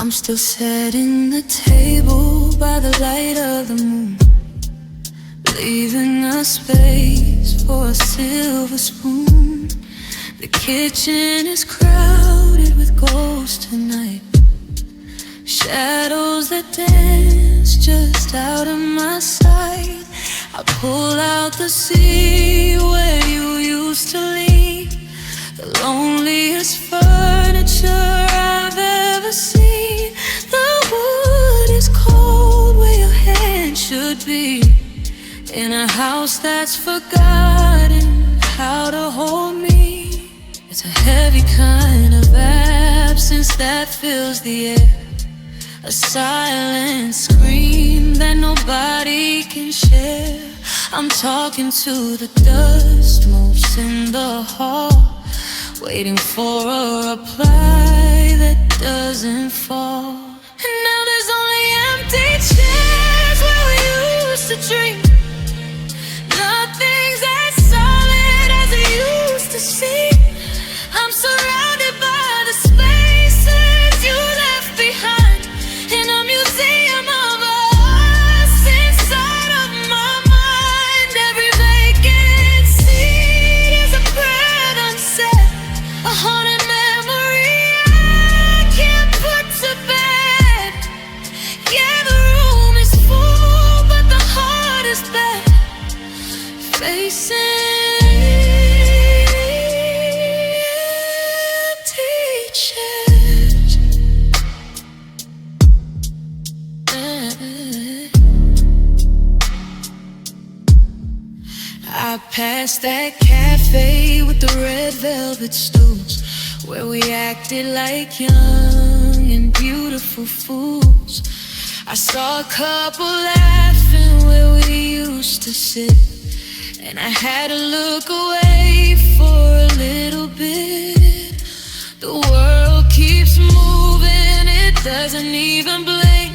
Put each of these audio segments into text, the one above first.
I'm still setting the table by the light of the moon, leaving a space for a silver spoon. The kitchen is crowded with ghosts tonight, shadows that dance just out of my sight. I pull out the seat where you used to leave, the loneliest furniture I've ever seen. The wood is cold where your hand should be, in a house that's forgotten how to hold me. It's a heavy kind of absence that fills the air, a silent scream that nobody can share. I'm talking to the dust motes in the hall, waiting for a reply that doesn't fall. And now there's only empty chairs where we used to drink. Nothing's as solid as it used to seem. I'm surrounded by the spaces you left behind, in a museum of us inside of my mind. Every vacant seat is a prayer unsaid, a haunted memory I can't put to bed. Yeah, the room is full, but the heart is there, facing I passed that cafe with the red velvet stools, where we acted like young and beautiful fools. I saw a couple laughing where we used to sit, and I had to look away for a little bit. The world keeps moving, it doesn't even blink,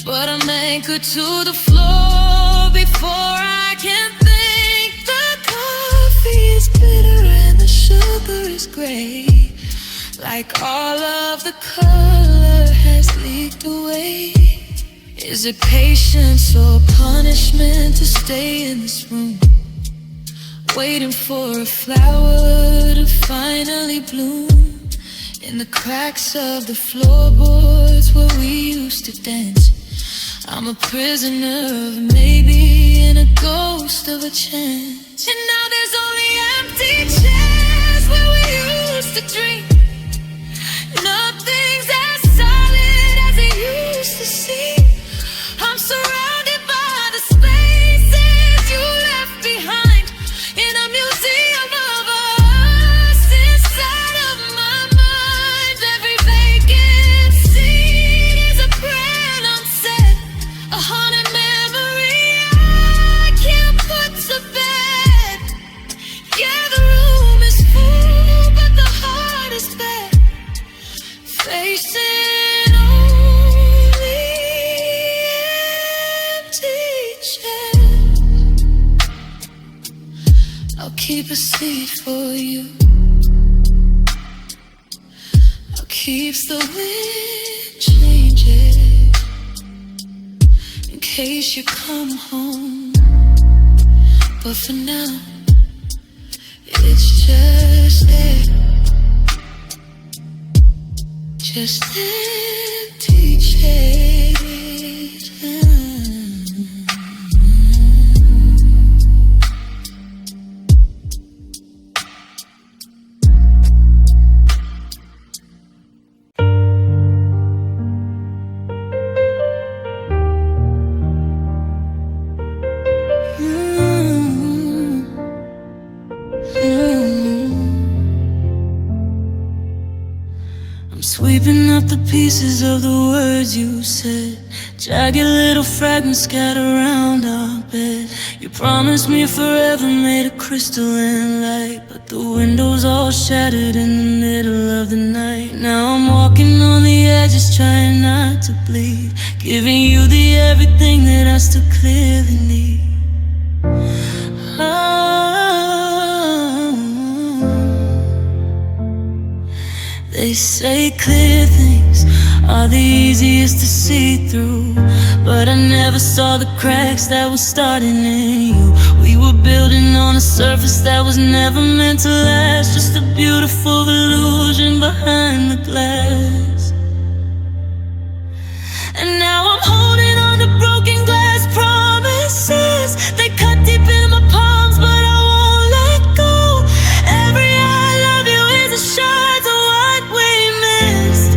but I'm anchored to the floor before I can think. The coffee is bitter and the sugar is gray, like all of the color has leaked away. Is it patience or punishment to stay in this room, waiting for a flower to finally bloom? In the cracks of the floorboards where we used to dance, I'm a prisoner of maybe and a ghost of a chance. And now there's only empty chairs where we used to drink. Nothing's as solid as it used to seem. I'm surrounded by the spaces you left behind, in a museum of us inside of my mind. Every vacant seat is a prayer unsaid, a haunted memory I can't put to bed. Yeah, the room is full, but the heart is there, facing only empty chairs. I'll keep a seat for you, I'll keep the wind changing in case you come home. But for now, it's just there, just empty chairs. Sweeping up the pieces of the words you said, jagged little fragments scattered around our bed. You promised me forever, made of crystalline light, but the windows all shattered in the middle of the night. Now I'm walking on the edges, trying not to bleed, giving you the everything that I still clearly need. They say clear things are the easiest to see through, but I never saw the cracks that were starting in you. We were building on a surface that was never meant to last, just a beautiful illusion behind the glass. And now I'm holding on to broken glass promises. They cut deep in my palms, but I won't let go. Every I love you is a shard of what we missed,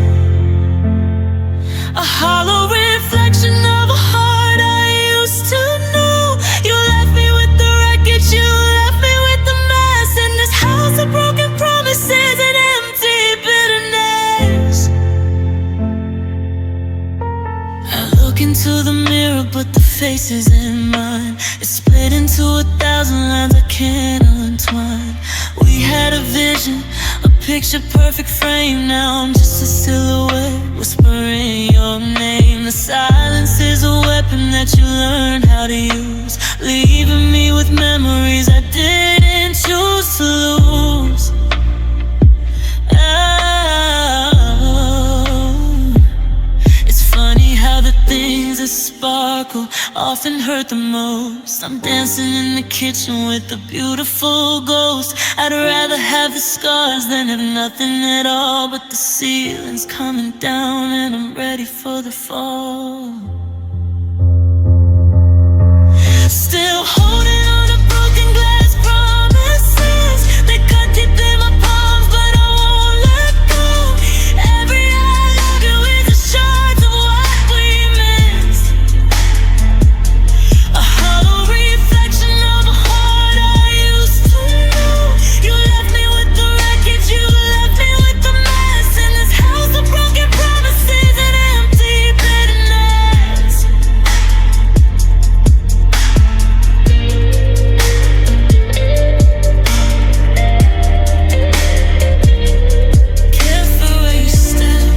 a hollow reflection of a heart I used to know. You left me with the wreckage, you left me with the mess. In this house of broken promises and empty bitterness. I look into the mirror, but the face isn't mine. It's split into 1,000 lines I can't untwine. We had a vision, a picture perfect frame. Now I'm just a silhouette whispering your name. The silence is a weapon that you learn how to use, leaving me with memories I didn't choose to lose. It's funny how the things that sparkle often hurt the most. I'm dancing in the kitchen with a beautiful ghost. I'd rather have the scars than have nothing at all. But the ceiling's coming down and I'm ready for the fall. Still holding on to broken glass promises. They cut deep in my palms, but I won't let go. Every I love you is a shard of what we missed, a hollow reflection of a heart I used to know. You left me with the wreckage, you left me with the mess. In this house of broken promises and empty bitterness. Careful where you step,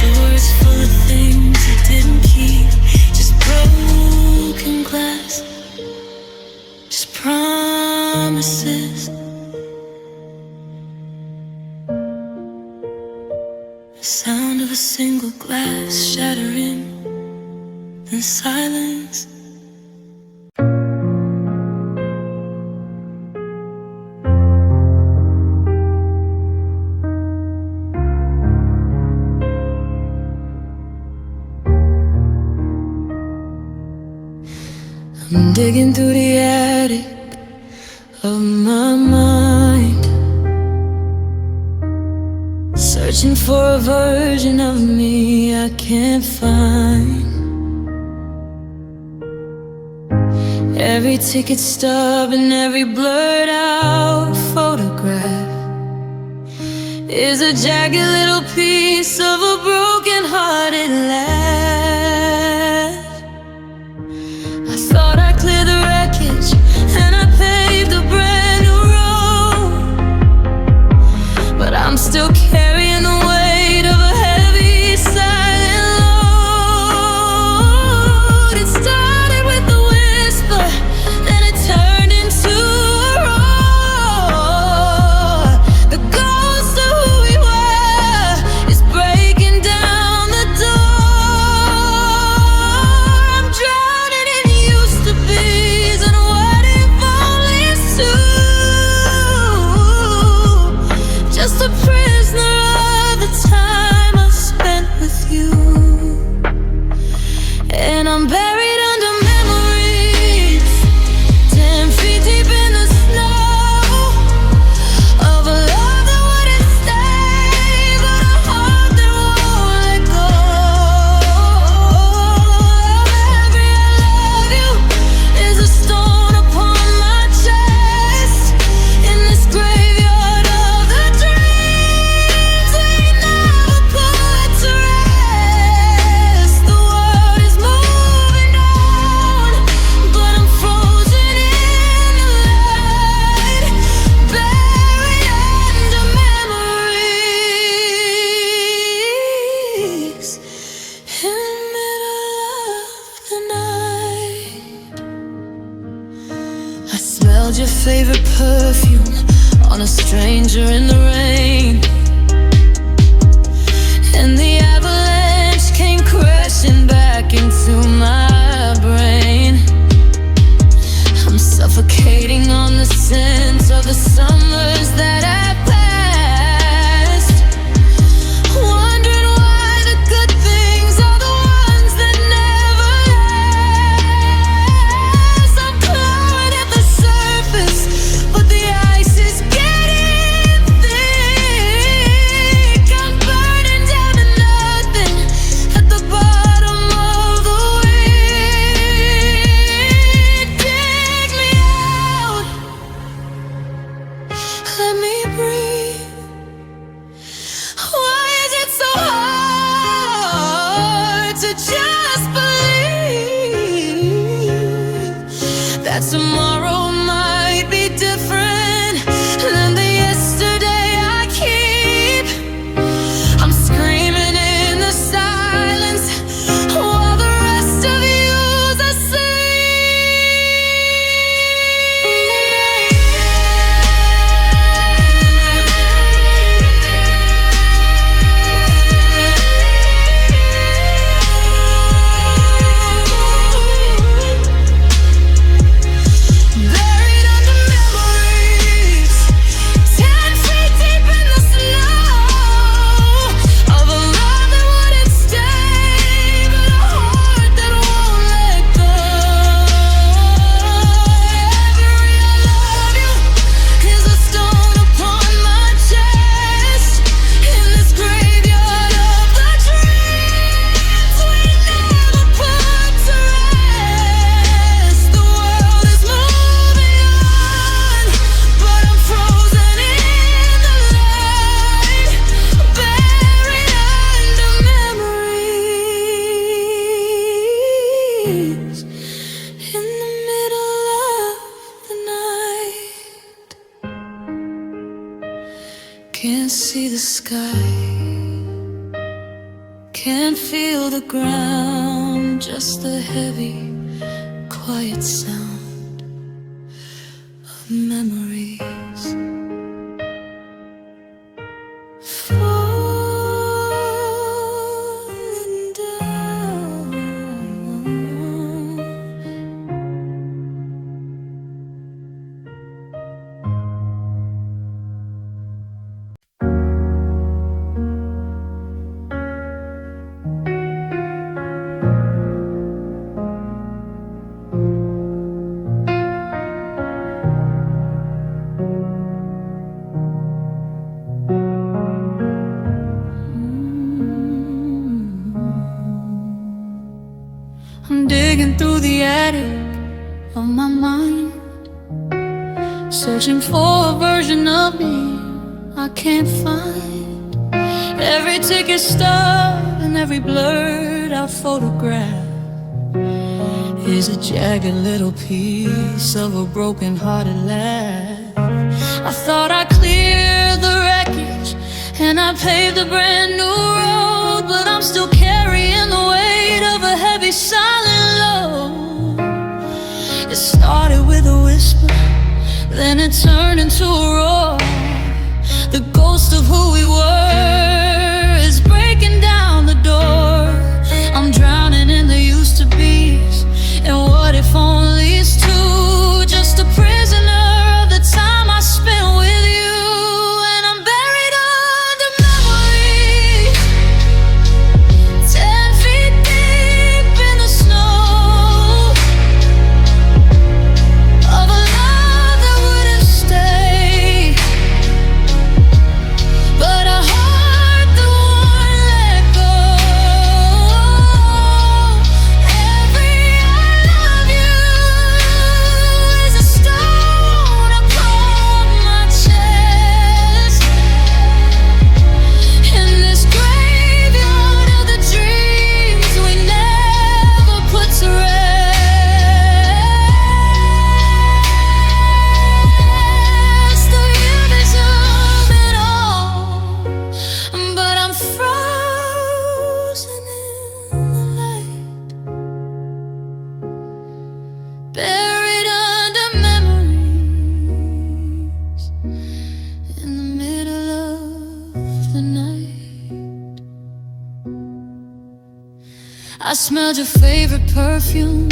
the door's full of things you didn't keep. Just broken glass, just promises. The sound of a single glass shattering in silence. I'm digging through the attic of my mind, searching for a version of me I can't find. Every ticket stub and every blurred out photograph is a jagged little piece of a broken-hearted laugh. I thought I cleared the wreckage and I paved a brand new road, but I'm still carrying the weight of a heavy silent load. It started with a whisper, then it turned into a roar. The ghost of who we were is breaking down the door. I'm drowning in used to be's and what if only's too. Just a prisoner of the time I spent with you. And I'm buried under memories 10 feet deep in the snow of a love that wouldn't stay, but a heart that won't let go. Every I love you is a stone upon my chest, in this graveyard of the dreams we never put to rest. The world is moving on, but I'm frozen in the light, buried under memories. In the middle of the night, I smelled your favorite perfume on a stranger in the rain. Can't see the sky, can't feel the ground, just the heavy, quiet sound of memories falling down. I'm digging through the attic of my mind, searching for a version of me I can't find. Every ticket stub and every blurred out photograph is a jagged little piece of a broken-hearted laugh. I thought I cleared the wreckage and I paved a brand new road, but I'm still carrying the weight of a heavy silent load. It started with a whisper, then it turned into a roar. The ghost of who we were is breaking down the door. I'm drowning in the used to be's, and what if only it's two? Just a prisoner of the time I spent with you. And I'm buried under memories, 10 feet deep in the snow, of a love that wouldn't stay, but a heart that won't let go. Every I love you is a stone upon my chest, in this graveyard of the dreams we never put to rest. The image of it all, but I'm frozen in the light, buried under memories in the middle of the night. I smelled your favorite perfume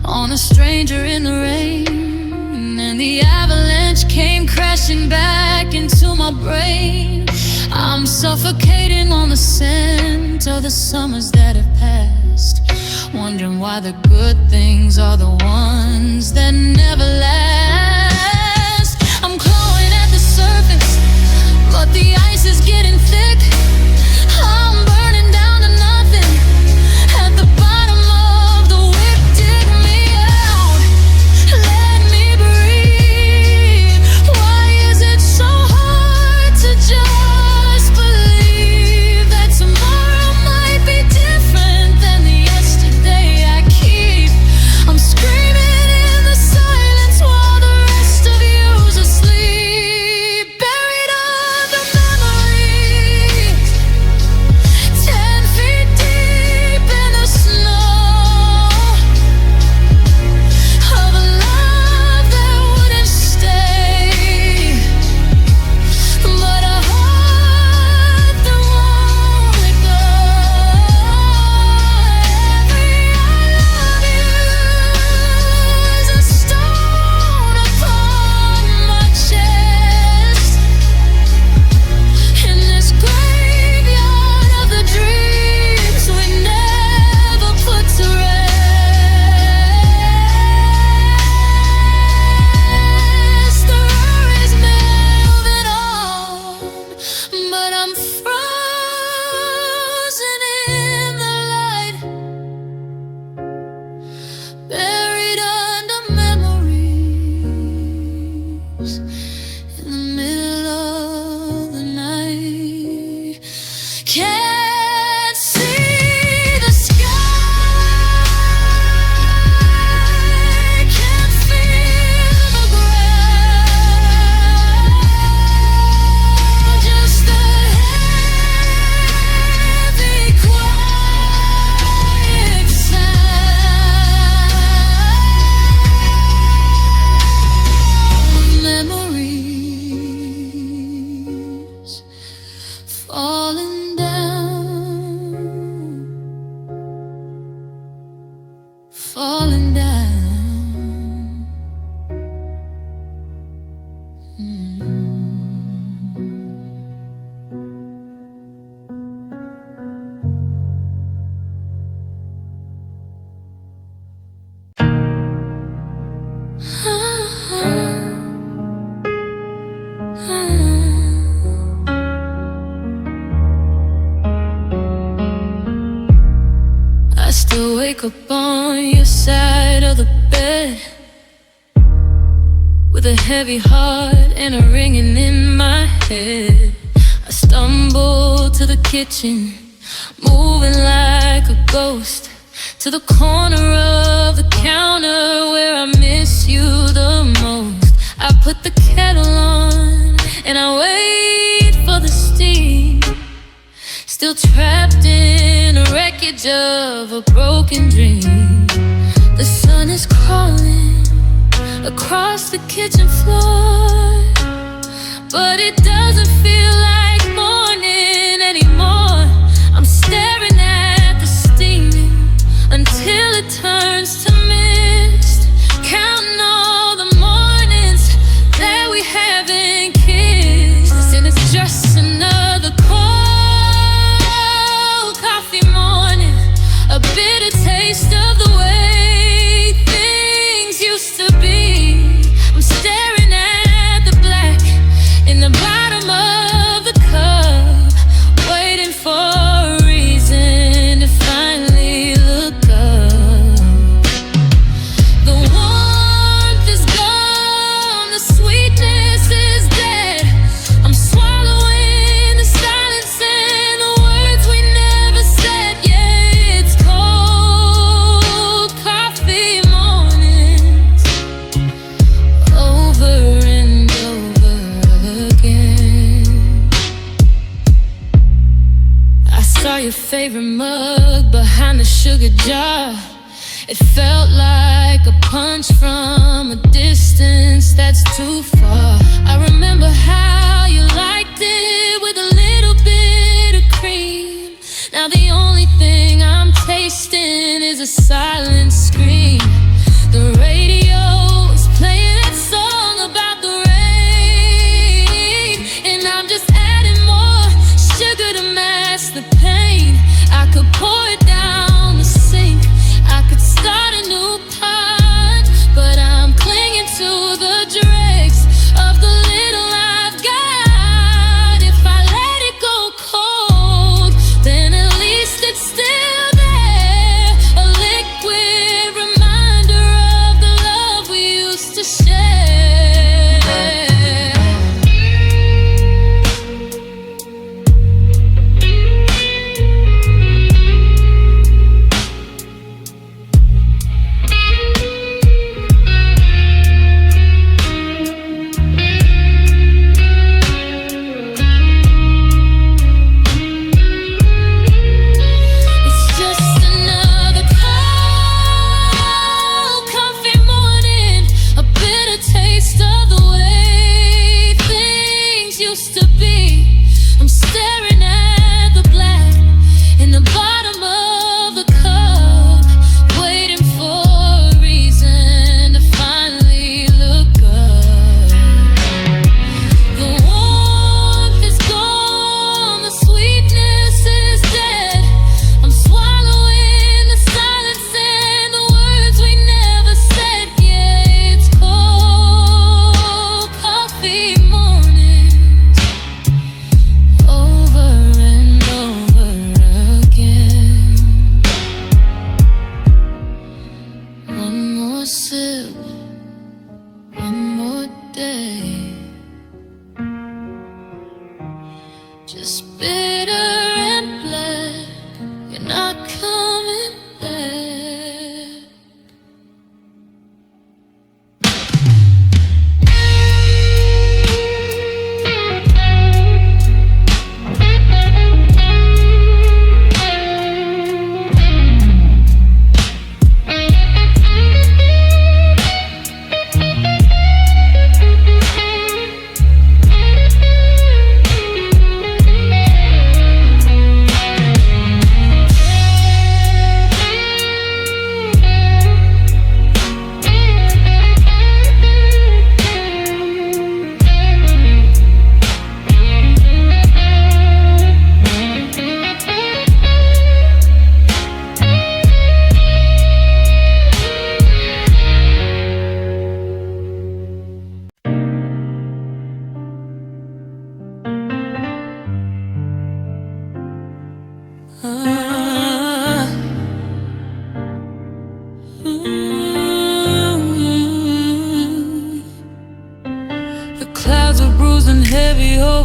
on a stranger in the rain, and the avalanche came crashing back into my brain. I'm suffocating on the scent of the summers that have passed, wondering why the good things are the ones that never last. I'm clawing at the surface, but the ice is getting thick. I'm burning down to nothing at the bottom of the wick. Dig me out, let me breathe. Why is it so hard to just believe that tomorrow might be different than the yesterday I keep? I'm screaming in the silence while wake up on your side of the bed with a heavy heart and a ringing in my head. I stumble to the kitchen, moving like a ghost, to the corner of the counter where I miss you the most. I put the kettle on and I wait for the steam, still trapped in a wreckage of a broken dream. The sun is crawling across the kitchen floor, but it doesn't feel like morning anymore. I'm staring at the steaming until it turns to mist, counting all the mornings that we haven't kissed. And it's just another cold coffee morning, a bitter taste of the way things used to be. I'm staring at the black in the bottom of the cup, waiting for a reason to finally look up. The warmth is gone, the sweetness is dead. I'm swallowing the silence and the words we never said. Yeah, it's cold coffee mornings, over and over again. I saw your favorite mug behind the sugar jar. It felt like a punch from a distance that's too far. I remember how you liked it with a little bit of cream. Now the only thing I'm tasting is a silent scream. The radio is playing that song about the rain, and I'm just adding more sugar to mask the pain. I could pour it down the sink, I could start a new pot, but I'm clinging to the dregs of the little I've got. If I let it go cold, then at least it's still there, a liquid reminder of the love we used to share. It's just another cold coffee morning, a bitter taste of the way things used to be. I'm staring at the black in the bottom of the cup, waiting for a reason to finally look up. The warmth is gone, the sweetness is dead. I'm swallowing the silence and the words we never said. Yeah, it's cold coffee mornings, over and over again. One more sip, one more day, just bitter and black. You're not coming back.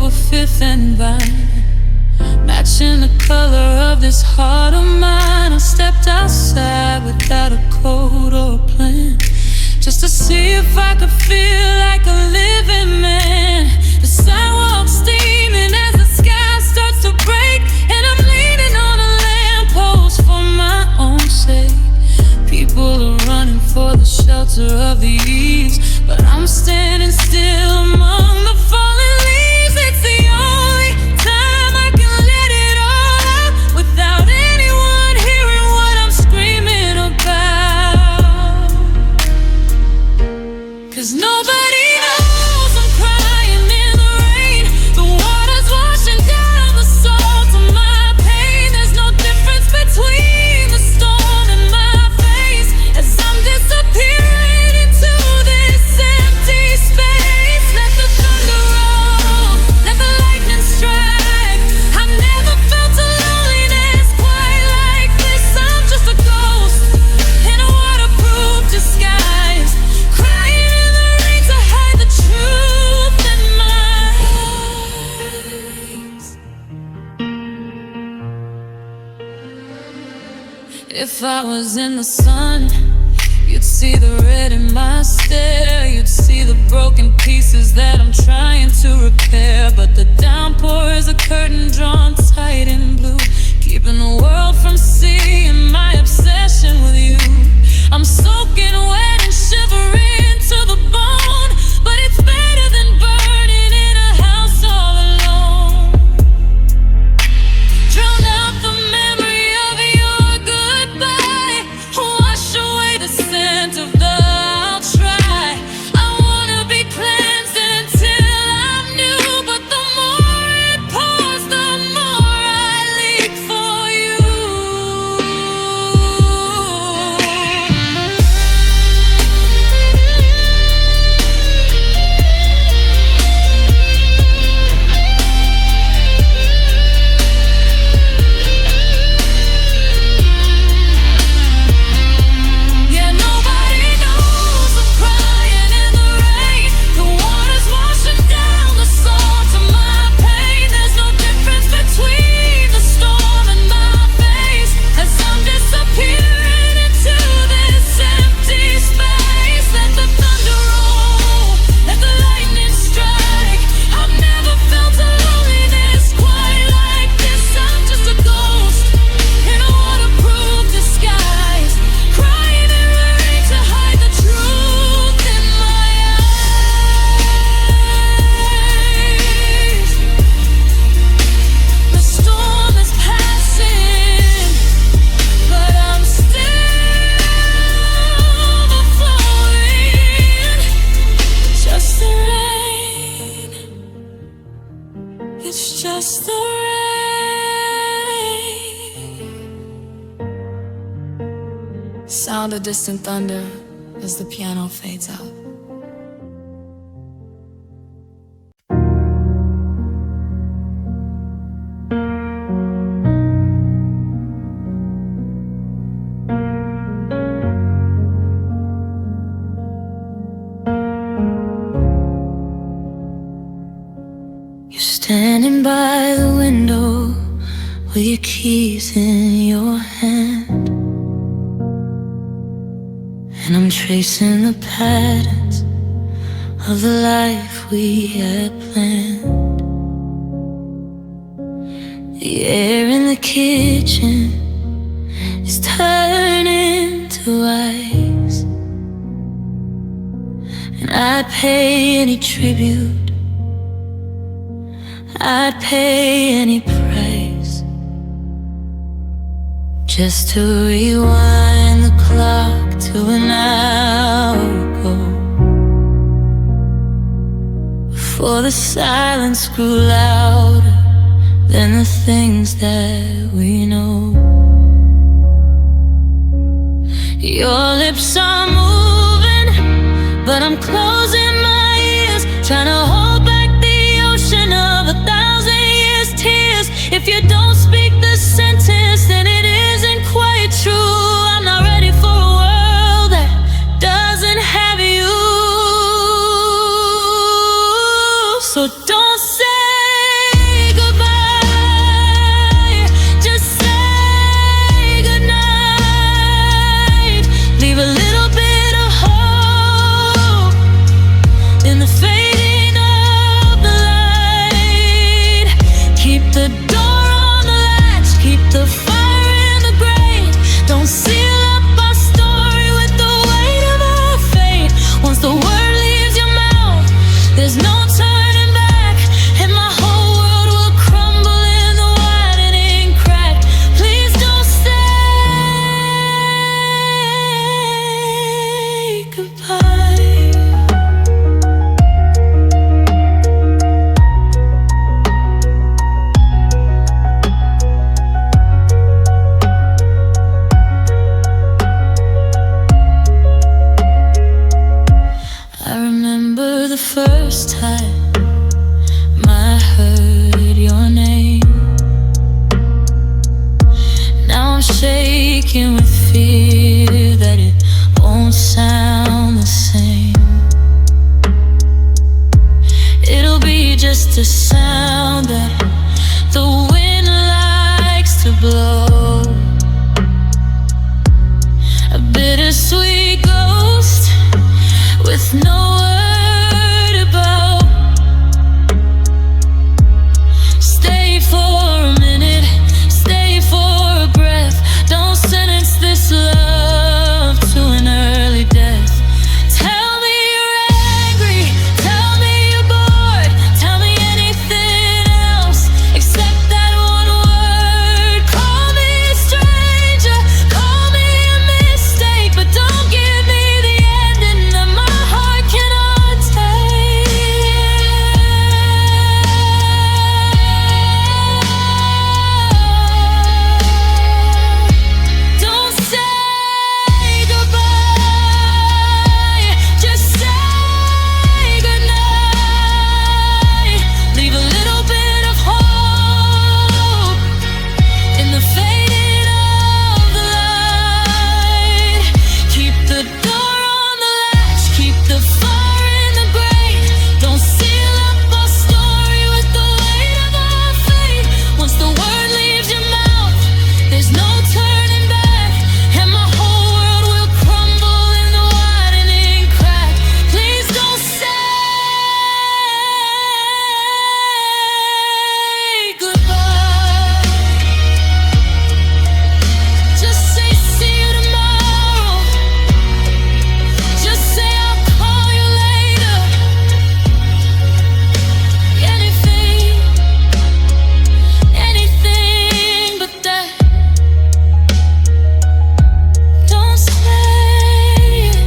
a Fifth and Vine, matching the color of this heart of mine. I stepped outside without a coat or a plan, just to see if I could feel like a living man. The sidewalk steaming as the sky starts to break, and I'm leaning on a lamppost for my own sake. People are running for the shelter of the eaves, but I'm standing still among the fallen leaves. It's the only time I can let it all out without anyone hearing what I'm screaming about. 'Cause nobody knows I'm crying in the rain. The water's washing down the salt of my pain. There's no difference between the storm and my face as I'm disappearing into this empty space. Let the thunder roll, let the lightning strike. I've never felt a loneliness quite like this. I'm just a ghost in a waterproof disguise, crying in the rain to hide the truth in my eyes. If I was in the sun, you'd see the red in my stare. You'd see the broken pieces that I'm trying to repair. But the downpour is a curtain drawn tight in blue, keeping the world from seeing my obsession with you. I'm soaking wet and shivering to the bone, but it's better than burning in a house all alone. Drown out the memory of your goodbye, wash away the scent of the I'll try. I wanna be cleansed until I'm new, but the more it pours, the more I leak for you. Yeah, nobody knows I'm crying in the rain. The water's washing down the salt of my pain. There's no difference between the storm and my face as I'm disappearing into this empty space. Let the thunder roll, let the lightning strike. I've never felt a loneliness quite like this. I'm just a ghost in a waterproof disguise, crying in the rain to hide the truth in my eyes. The storm is passing, but I'm still flowing. Just the rain, it's just the rain. Sound of distant thunder as the piano fades out. You're standing by the window with your keys in your hand, and I'm tracing the patterns of the life we had planned. The air in the kitchen is turning to ice, and I'd pay any tribute, I'd pay any price just to rewind the clock to an hour ago, before the silence grew louder than the things that we know. Your lips are moving, but I'm closing my ears, trying to hold back the ocean of 1,000 years' tears. If you don't speak the sentence, then it isn't quite true. I'm not ready for a world that doesn't have you. So don't say aching with fear that it won't sound the same. It'll be just a sound that the wind likes to blow. A bittersweet ghost with no word about. Stay for a minute, stay for a breath. Don't sentence this love to an early death. Tell me you're angry, tell me you're bored, tell me anything else except that one word. Call me a stranger, call me a mistake, but don't give me the ending that my heart cannot take. Don't say goodbye, just say goodnight. Leave a little bit of hope in the fading of the light. Keep the door on the latch, keep the fire in the grate. Don't seal up our story with the weight of our fate. Once the word leaves your mouth, there's no turning back, and my whole world will crumble in the widening crack. Please don't say goodbye. Just say see you tomorrow. Just say I'll call you later. Anything but that. Don't say it.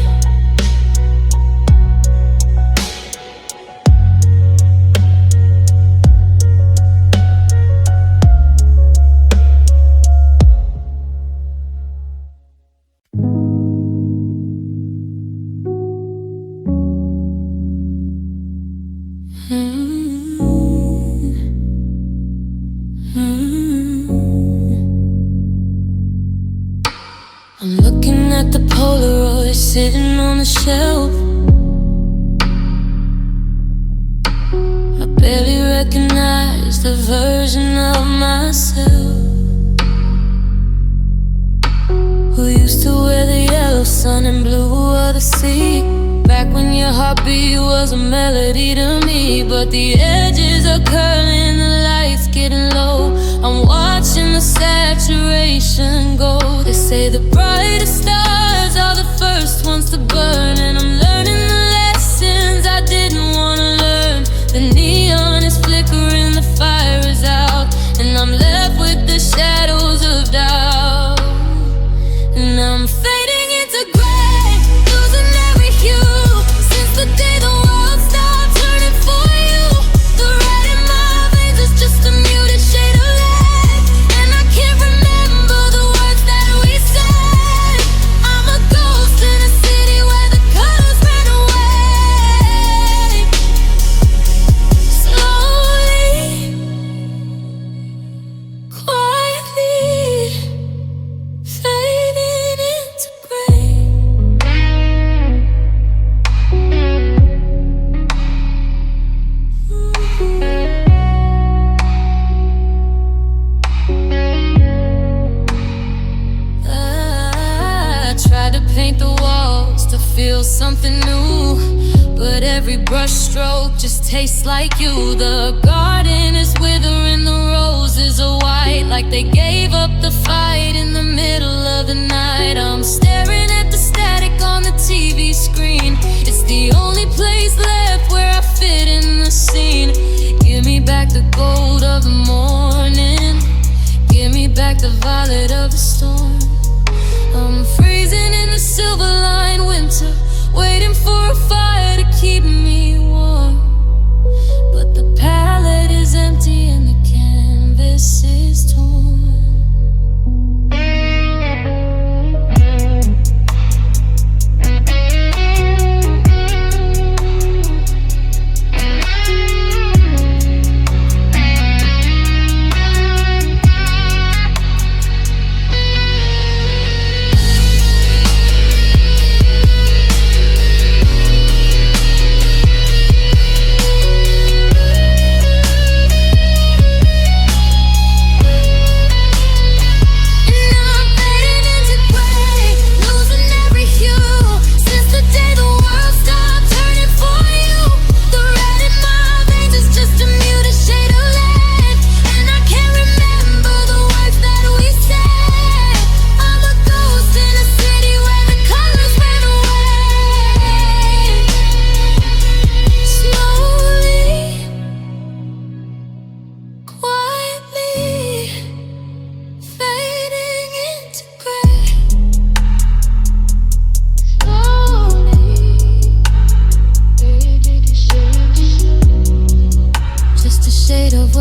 I'm looking at the Polaroid sitting on the shelf. I barely recognize the version of myself who used to wear the yellow sun and blue of the sea. Back when your heartbeat was a melody to me, but the edges are curling, the lights getting low. I'm watching the saturation go. They say the brightest stars are the first ones to burn, and I'm learning the lessons I didn't want to learn. The neon is flickering, the fire is out, and I'm left with the shadows of doubt. And I'm fading into gray, losing every hue since the day the world stopped turning for you. The red in my veins is just a muted shade of red, and I can't remember the words that we said. I'm a ghost in a city where the colors ran away. Slowly, quietly, fading into gray. I tried to paint the walls to feel something new, but every brush stroke just tastes like you. The garden is withering, the roses are white, like they gave up the fight in the middle of the night. I'm staring at the static on the TV screen. It's the only place left where I fit in the scene. Give me back the gold of the morning, give me back the violet of the storm. I'm freezing in the silver line winter, waiting for a fire to keep me warm. But the palette is empty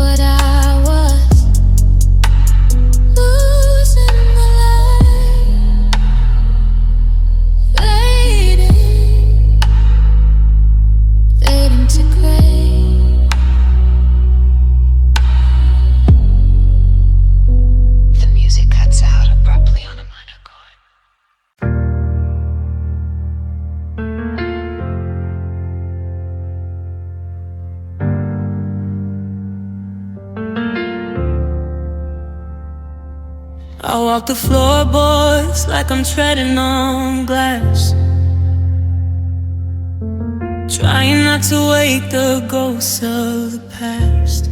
what I was losing the light, fading, fading to gray. The music cuts out abruptly on a minor chord. I walk the floorboards like I'm treading on glass, trying not to wake the ghosts of the past.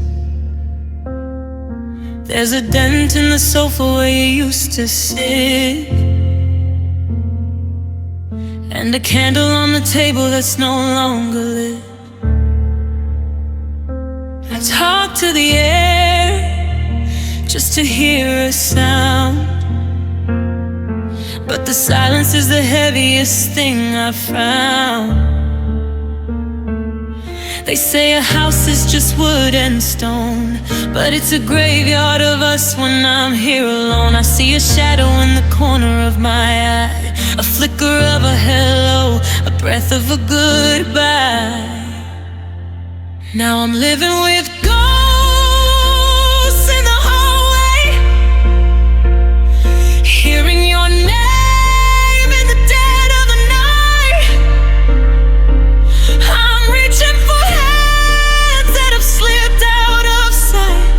There's a dent in the sofa where you used to sit, and a candle on the table that's no longer lit. I talk to the air just to hear a sound, but the silence is the heaviest thing I've found. They say a house is just wood and stone, but it's a graveyard of us when I'm here alone. I see a shadow in the corner of my eye, a flicker of a hello, a breath of a goodbye. Now I'm living with ghosts in the hallway, hearing your name in the dead of the night. I'm reaching for hands that have slipped out of sight,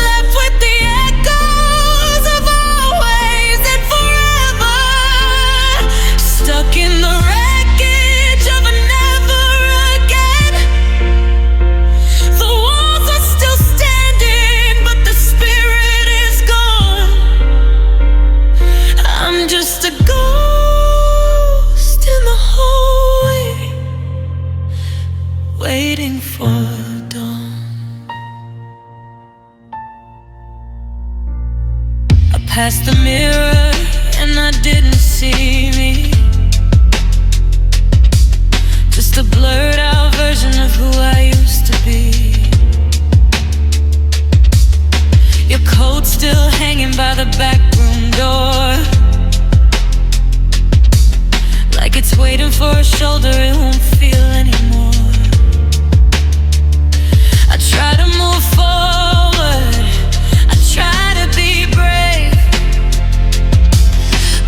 left with the echoes of always and forever, stuck in the wreckage of a never again. The walls are still standing, but the spirit is gone. I'm just a ghost in the hallway, waiting for dawn. I passed the mirror and I didn't see me, just a blurred out version of who I used to be. Your coat still hanging by the back room door, like it's waiting for a shoulder it won't feel anymore. I try to move forward, I try to be brave,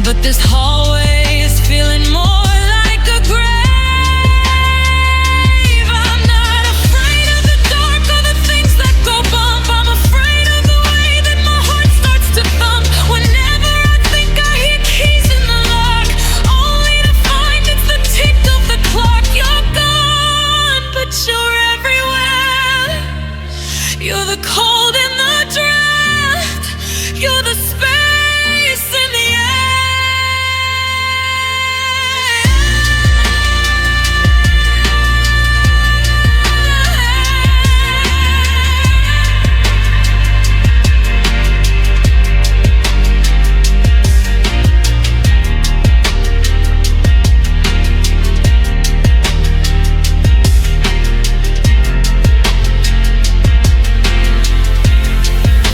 but this hallway is feeling more like a grave. I'm not afraid of the dark or the things that go bump. I'm afraid of the way that my heart starts to thump whenever I think I hear keys in the lock, only to find it's the tick of the clock. You're gone, but you're everywhere. You're the cold in the draft, you're the space in the air.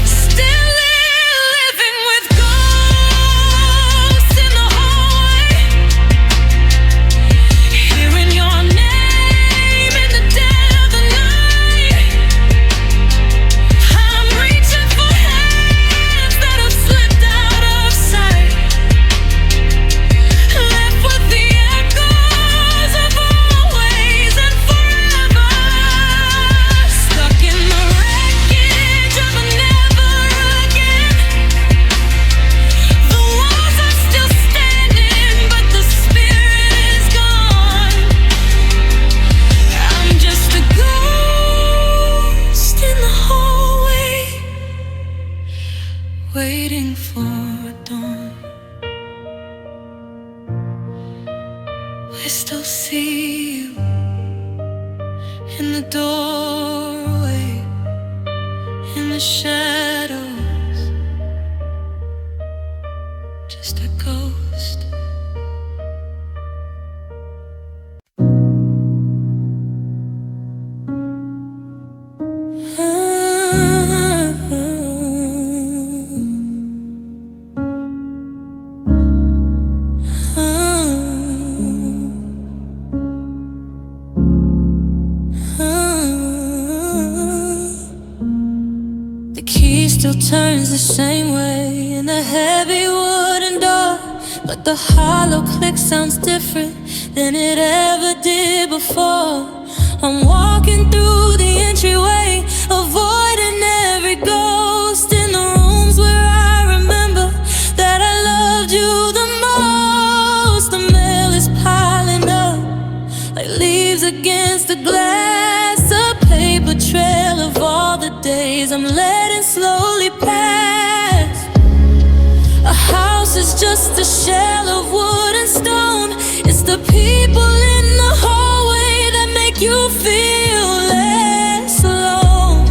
Still living with ghosts in the hallway, hearing your name in the dead of the night. I'm reaching for hands that have slipped out of sight, left with the echoes of always and forever, stuck in the wreckage of a never again. The walls are still standing, but the spirit is gone. I'm just a ghost in the hallway, waiting for dawn. I still see you in the doorway, in the shadows, just a ghost. key still turns the same way in the heavy wooden door, but the hollow click sounds different than it ever did before. I'm walking through the entryway, avoiding every ghost in the rooms where I remember that I loved you the most. The mail is piling up like leaves against the glass, a paper trail of all the days I'm letting slowly pass. A house is just a shell of wood and stone. It's the people in the hallway that make you feel less alone.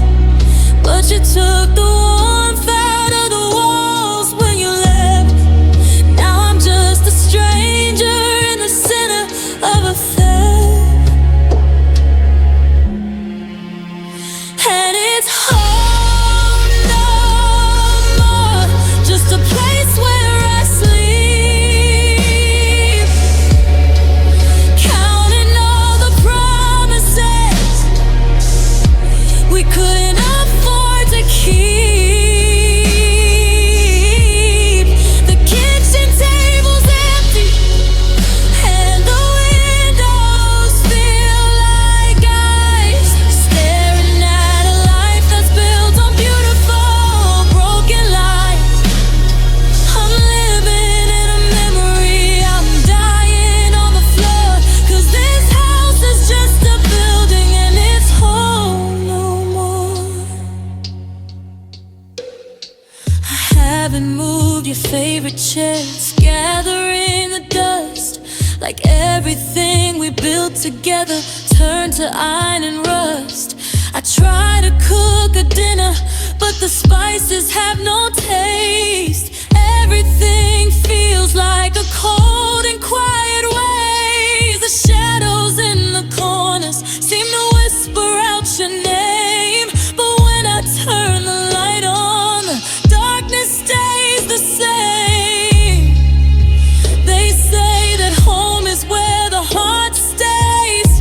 But you took the warmth out of the walls when you left. Now I'm just a stranger in the center of a theft. And it's home no more, just a place where I sleep, counting all the promises we couldn't afford to keep. The kitchen table's empty and the windows feel like eyes, staring at a life that's built on beautiful broken life. I'm living in a memory, I'm dying on the floor, 'cause this house is just a building and it's home no more. I haven't moved your favorite chairs, gathering the dust, like everything we built together turned to iron and rust. I try to cook a dinner, but the spices have no taste. Everything feels like a cold and quiet ways. The shadows in the corners seem to whisper out your name, but when I turn the light on, the darkness stays the same. They say that home is where the heart stays,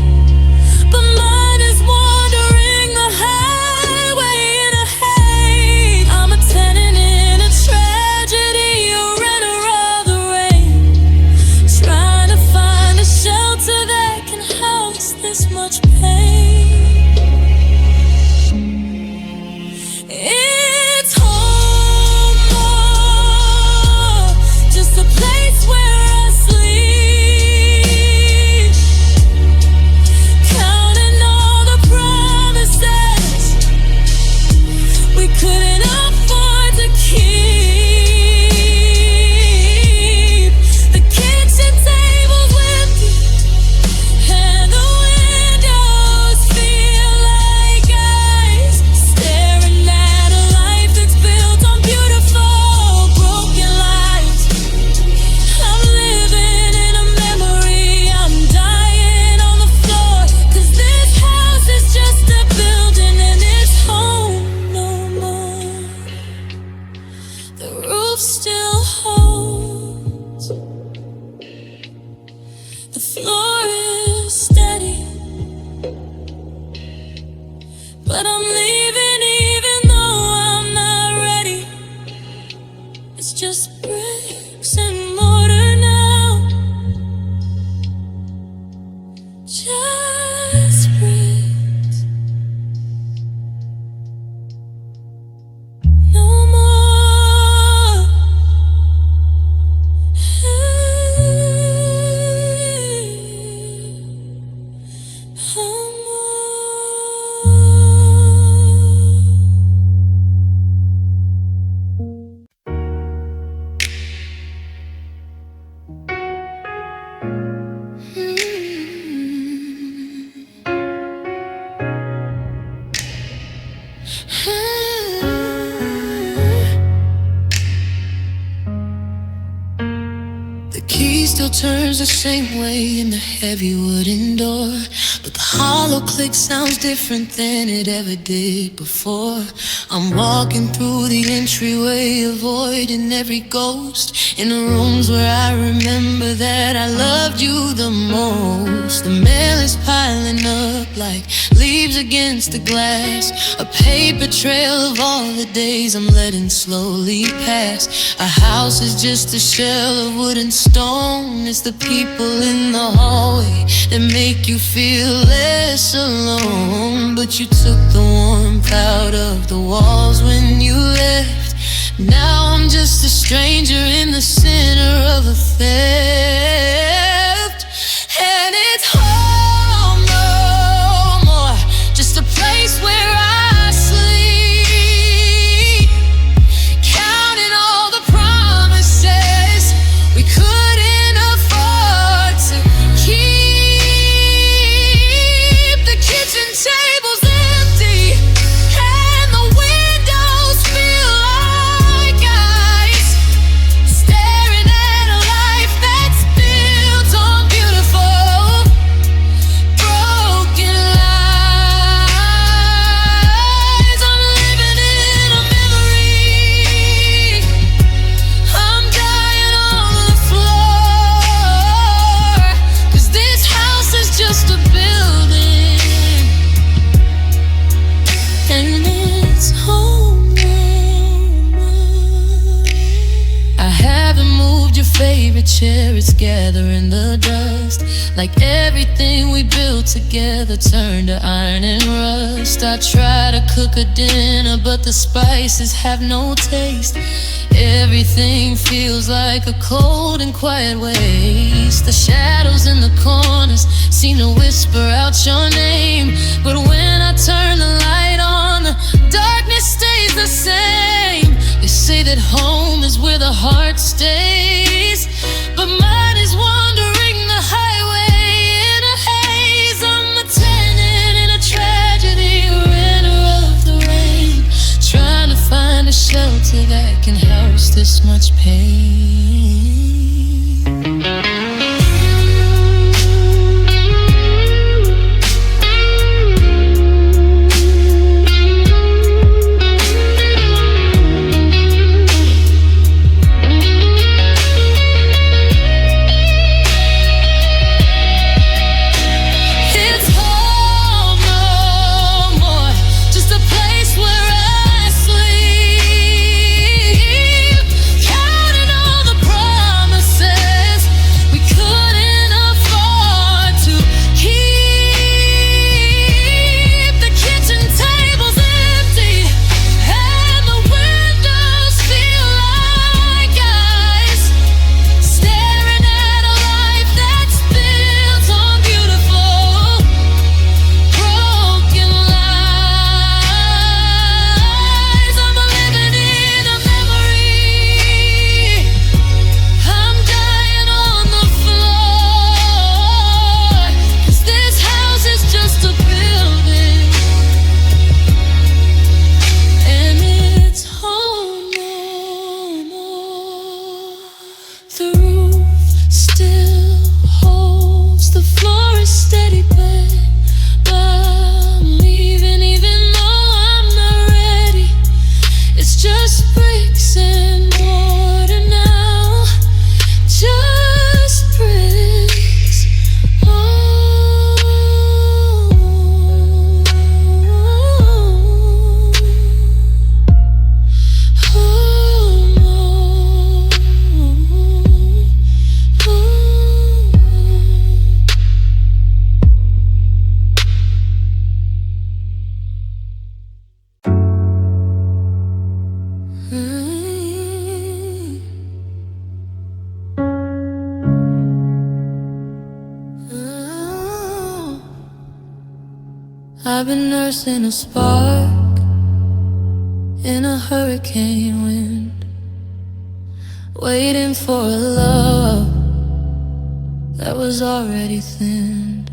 but mine is wandering the highway in a haze. I'm a tenant in a tragedy, a renter of the rain, trying to find a shelter that can house this much pain. It's home more, just a place where I sleep, counting all the promises we couldn't afford to keep. The kitchen table's empty and the windows feel like eyes, staring at a life that's built on beautiful broken lives. I'm living in a memory, I'm dying on the floor, 'cause this house is just a building and it's home no more. The roof still holds, the floor is steady, but I'm leaving even though I'm not ready. It's just bricks and mortar now, just bricks, no more. No The key still turns the same way in the heavy wooden door, but the hollow click sounds different than it ever did before. I'm walking through the entryway, avoiding every ghost in the rooms where I remember that I loved you the most. The mail is piling up like leaves against the glass, a paper paper trail of all the days I'm letting slowly pass. A house is just a shell of wood and stone. It's the people in the hallway that make you feel less alone. But you took the warmth out of the walls when you left. Now I'm just a stranger in the center of a theft. And it's home no more, just a place where I sleep, counting all the promises we couldn't afford to keep. The kitchen table's empty and the windows feel like ice, staring at a life that's built on beautiful broken lies. I'm living in a memory. I'm dying on the floor, 'cause this house is just a building, and it's home no more. I haven't moved your favorite chair, it's gathering the dust, like everything we built together turned to iron and rust. I try to cook a dinner, but the spices have no taste. Everything feels like a cold and quiet waste. The shadows in the corners seem to whisper out your name, but when I turn the light on, the darkness stays the same. They say that home is where the heart stays, but mine is wandering the highway in a haze. I'm a tenant in a tragedy, a renter of the rain, trying to find a shelter that can house this much pain. It's home no more, just a place where I sleep, counting all the promises we couldn't afford to keep. The kitchen table's empty and the windows feel like ice, staring at a life that's built on beautiful broken lies. I'm living in a memory. I'm dying on the floor, 'cause this house is just a building, and it's home no more. The roof still holds, the floor is steady, but I'm leaving even though I'm not ready. It's just bricks and mortar now, just bricks. Oh, I've been nursing a spark in a hurricane wind, waiting for a love that was already thinned.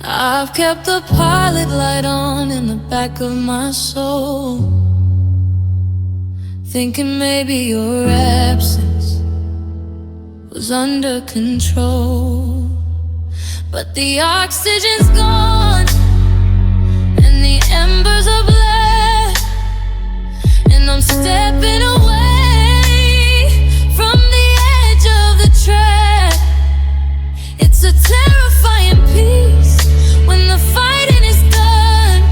I've kept the pilot light on in the back of my soul, thinking maybe your absence was under control. But the oxygen's gone and the embers are black, and I'm stepping away from the edge of the track. It's a terrifying peace when the fighting is done.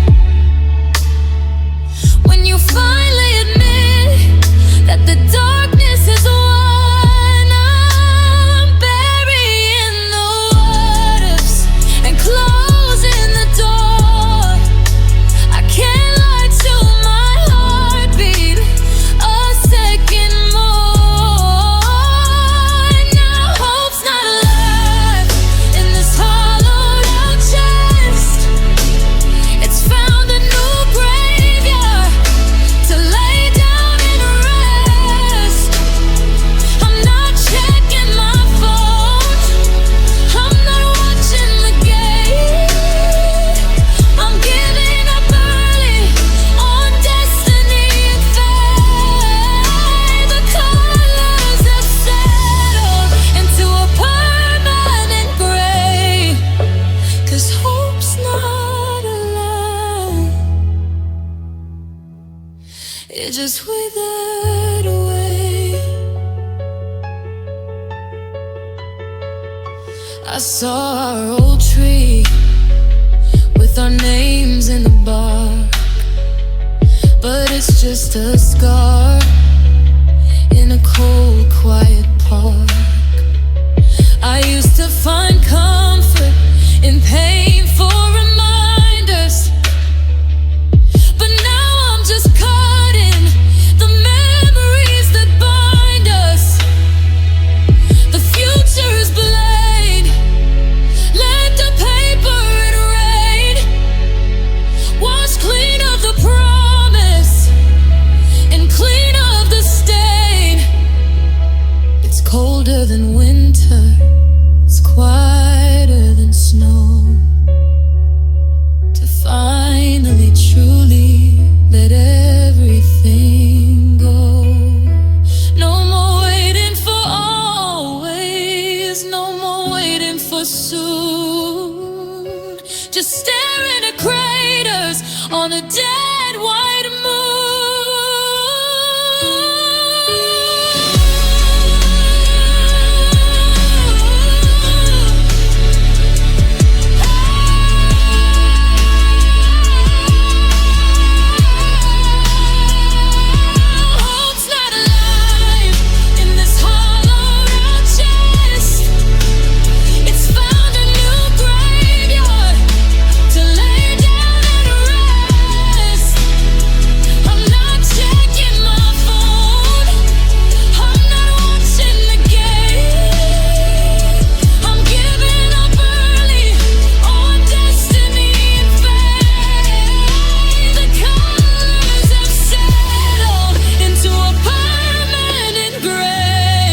It just withered away. I saw our old tree with our names in the bark, but it's just a scar in a cold, quiet park. I used to find comfort in painful reminders, but now I'm just caught in the memories that bind us. The future is blind. Let the paper and rain wash clean of the promise and clean of the stain. It's colder than winter, it's quieter than snow. To finally truly let everything go. No more waiting for always, no more waiting for soon. Just staring at craters on a dead white moon. Hope's not alive in this hollowed-out chest. It's found a new graveyard to lay down and rest. I'm not checking my phone, I'm not watching the game. I'm giving up early on destiny and fate. The colors have settled into a permanent gray,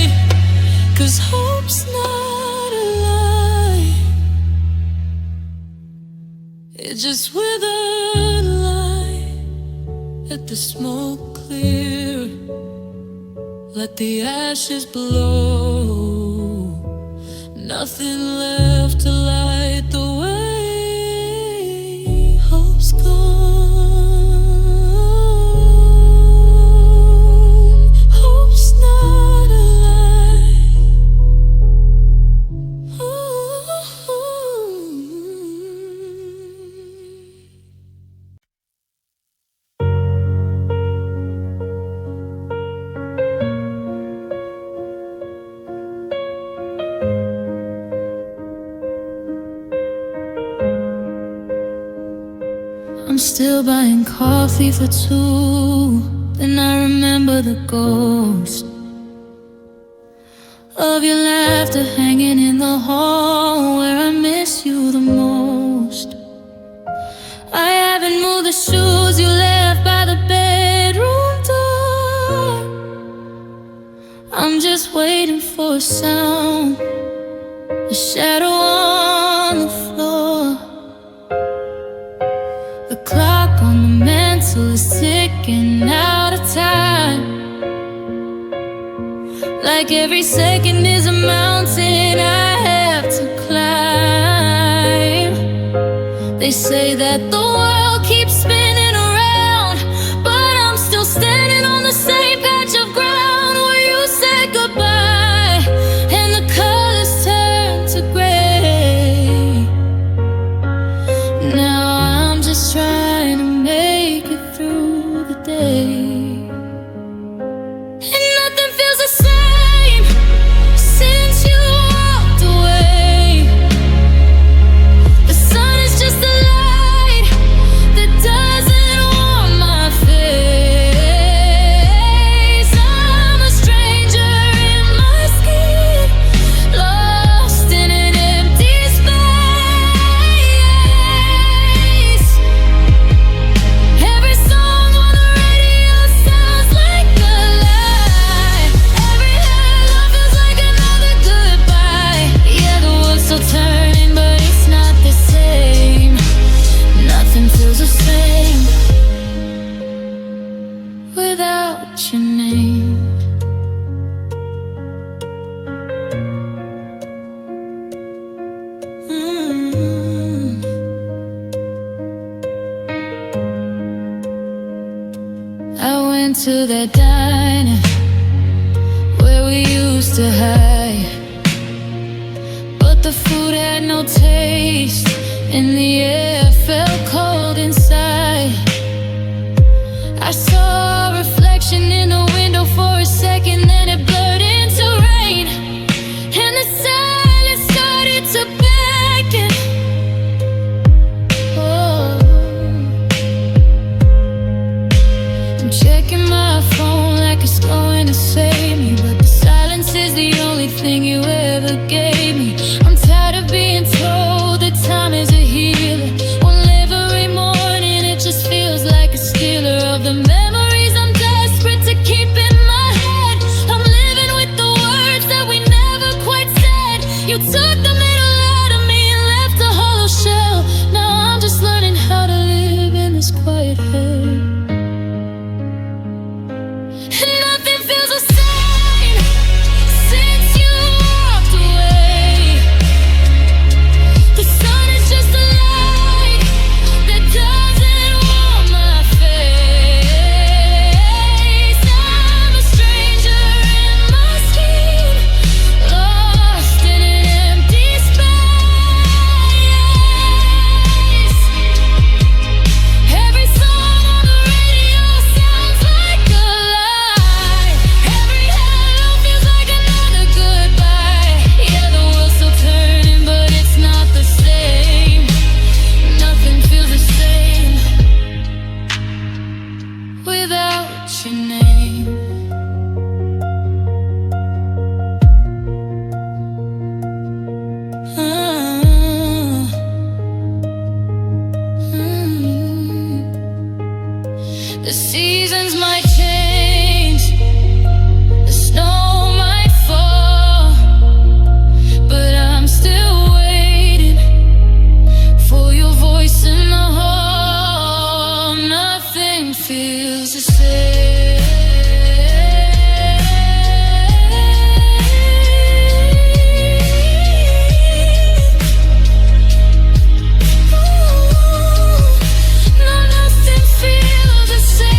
'cause hope's not alive. It just withered alive. Let the smoke clear, let the ashes blow. Nothing left to light the way. Hope's gone. Hope's not alive. Ooh. I'm still buying coffee for two. Then I remember the ghost of your laughter hanging in the hall where I miss you the most. I haven't moved the shoes you left by the bedroom door. I'm just waiting for a sound, a shadow on the floor. The clock on the mantle is ticking out of time, like every second is a mountain I have to climb. They say that the world keeps spinning around, but I'm still standing on the same patch of ground where you said goodbye and the colors turned to gray. Now I'm just trying to make it through the day, and nothing feels the same since you walked away. The sun is just a light went to that diner where we used to hide, but the food had no taste and the air felt cold inside. I saw a reflection in the window for a second, then it blurred into rain, and the silence started to beckon. Oh, I'm checking my phone like it's going to save me, but the silence is the only thing you ever gave me. I'm tired of being told that time is a healer. Well, every morning it just feels like a stealer of the memories I'm desperate to keep in my head. I'm living with the words that we never quite said. You took the middle out of me and left a hollow shell. Now I'm just learning how to live in this quiet head. And nothing feels the same since you walked away. The sun is just a light that doesn't warm my face. I'm a stranger in my skin, lost in an empty space. Every song on the radio sounds like a lie. Every hello feels like another goodbye. Yeah, the world's still turning, but it's not the same. Nothing feels the same without your name. The seasons might change, the snow might fall, but I'm still waiting for your voice in the hall. Nothing feels the same. No, nothing feels the same.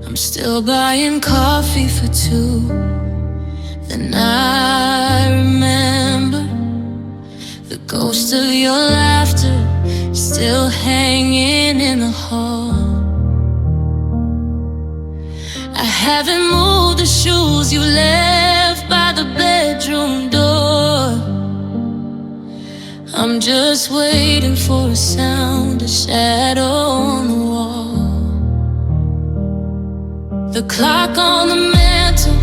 I'm still buying coffee for two. Then I remember the ghost of your laughter still hanging in the hall. I haven't moved the shoes you left by the bedroom door. I'm just waiting for a sound, a shadow on the wall. The clock on the mantle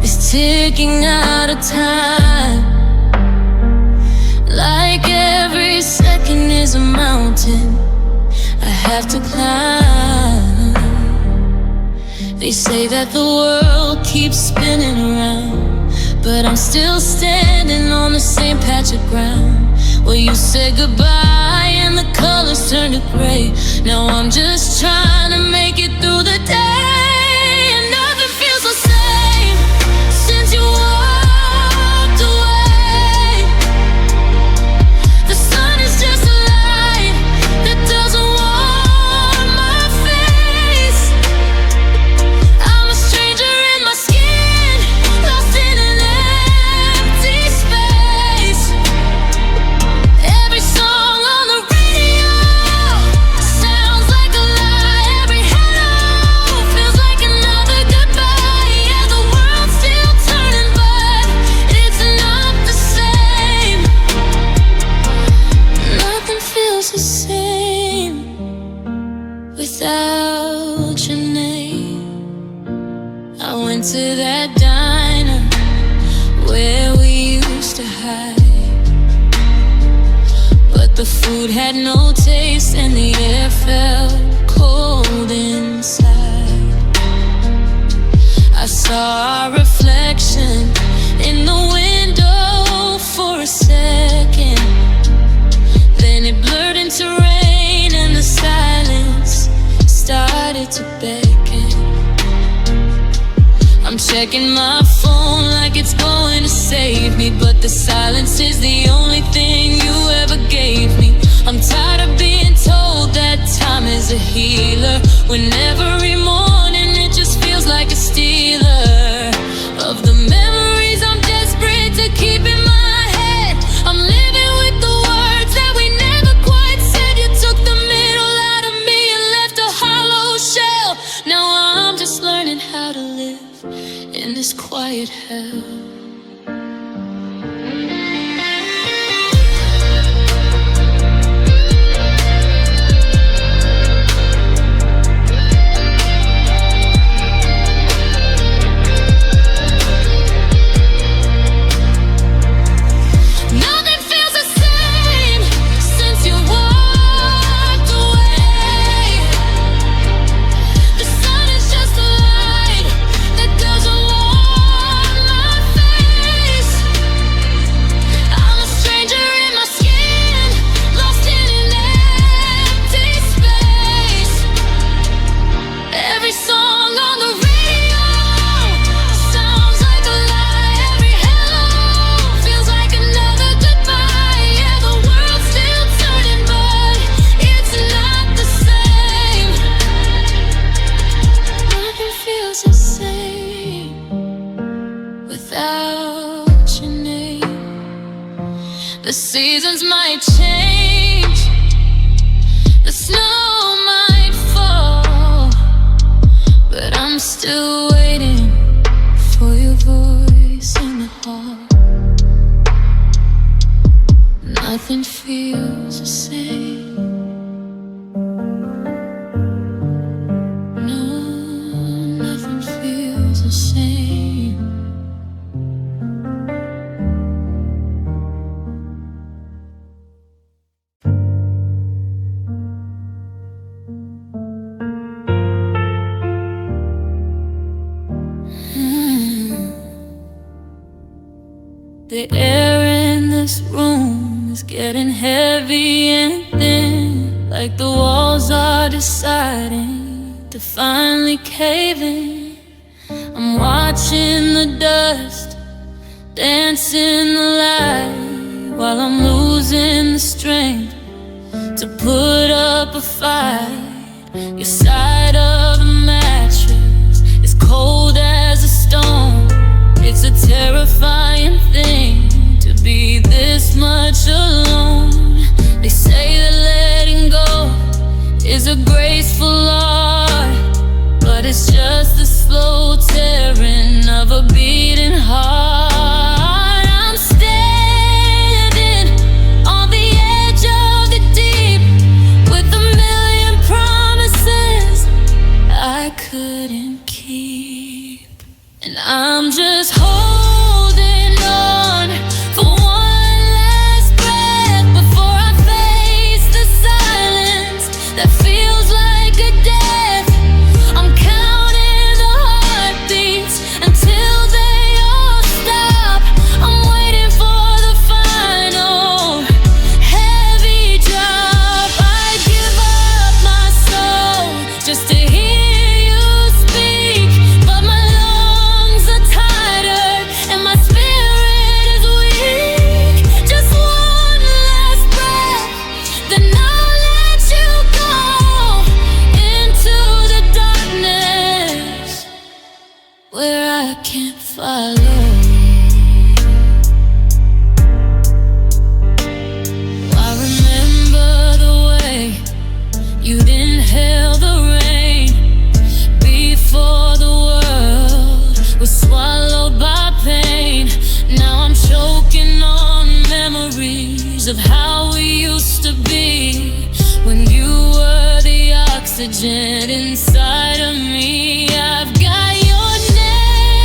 is ticking out of time. Like every second is a mountain I have to climb. They say that the world keeps spinning around, but I'm still standing on the same patch of ground where you said goodbye and the colors turned to gray. Now I'm just trying to make it through the day. And nothing feels the same since you walked away. The sun is just a light that doesn't warm my face. I'm a stranger in my skin, lost in an empty space. Every song on the radio sounds like a lie. Every hello feels like another goodbye. Yeah, the world's still turning, but it's not the same. Nothing feels the same without your name. went to that diner where we used to hide, but the food had no taste and the air felt cold inside. I saw our reflection in the window for a second, then it blurred into rain and the silence started to beckon. I'm checking my phone like it's going to save me, but the silence is the only thing you ever gave me. I'm tired of being told that time is a healer, when every morning it just feels like a stealer of the memories I'm desperate to keep in my head. I'm living with the words that we never quite said. You took the middle out of me and left a hollow shell. Now I'm just learning how to live in this quiet hell. The seasons might change, the snow might fall, but I'm still waiting for your voice in the hall. Nothing feels the same. No, nothing feels the same. The air in this room is getting heavy and thin, like the walls are deciding to finally cave in. I'm watching the dust dance in the light, while I'm losing the strength to put up a fight. Your side of the mattress is cold as a stone. It's a terrifying thing to be this much alone. They say that letting go is a graceful art, but it's just the slow tearing of a beating heart. I'm standing on the edge of the deep with a million promises I couldn't keep, and I'm just holding on for one last breath before I face the silence that feels like a death. I'm counting the heartbeats until they all stop. I'm waiting for the final heavy drop. I give up my soul just to hear you speak, but my lungs are tighter and my spirit is weak. Just one last breath, then I'll let you go into the darkness where I can't follow. I remember the way you'd inhale the rain before the world was swallowed by pain. Now I'm choking on memories of how we used to be, when you were the oxygen inside of me. I've got your name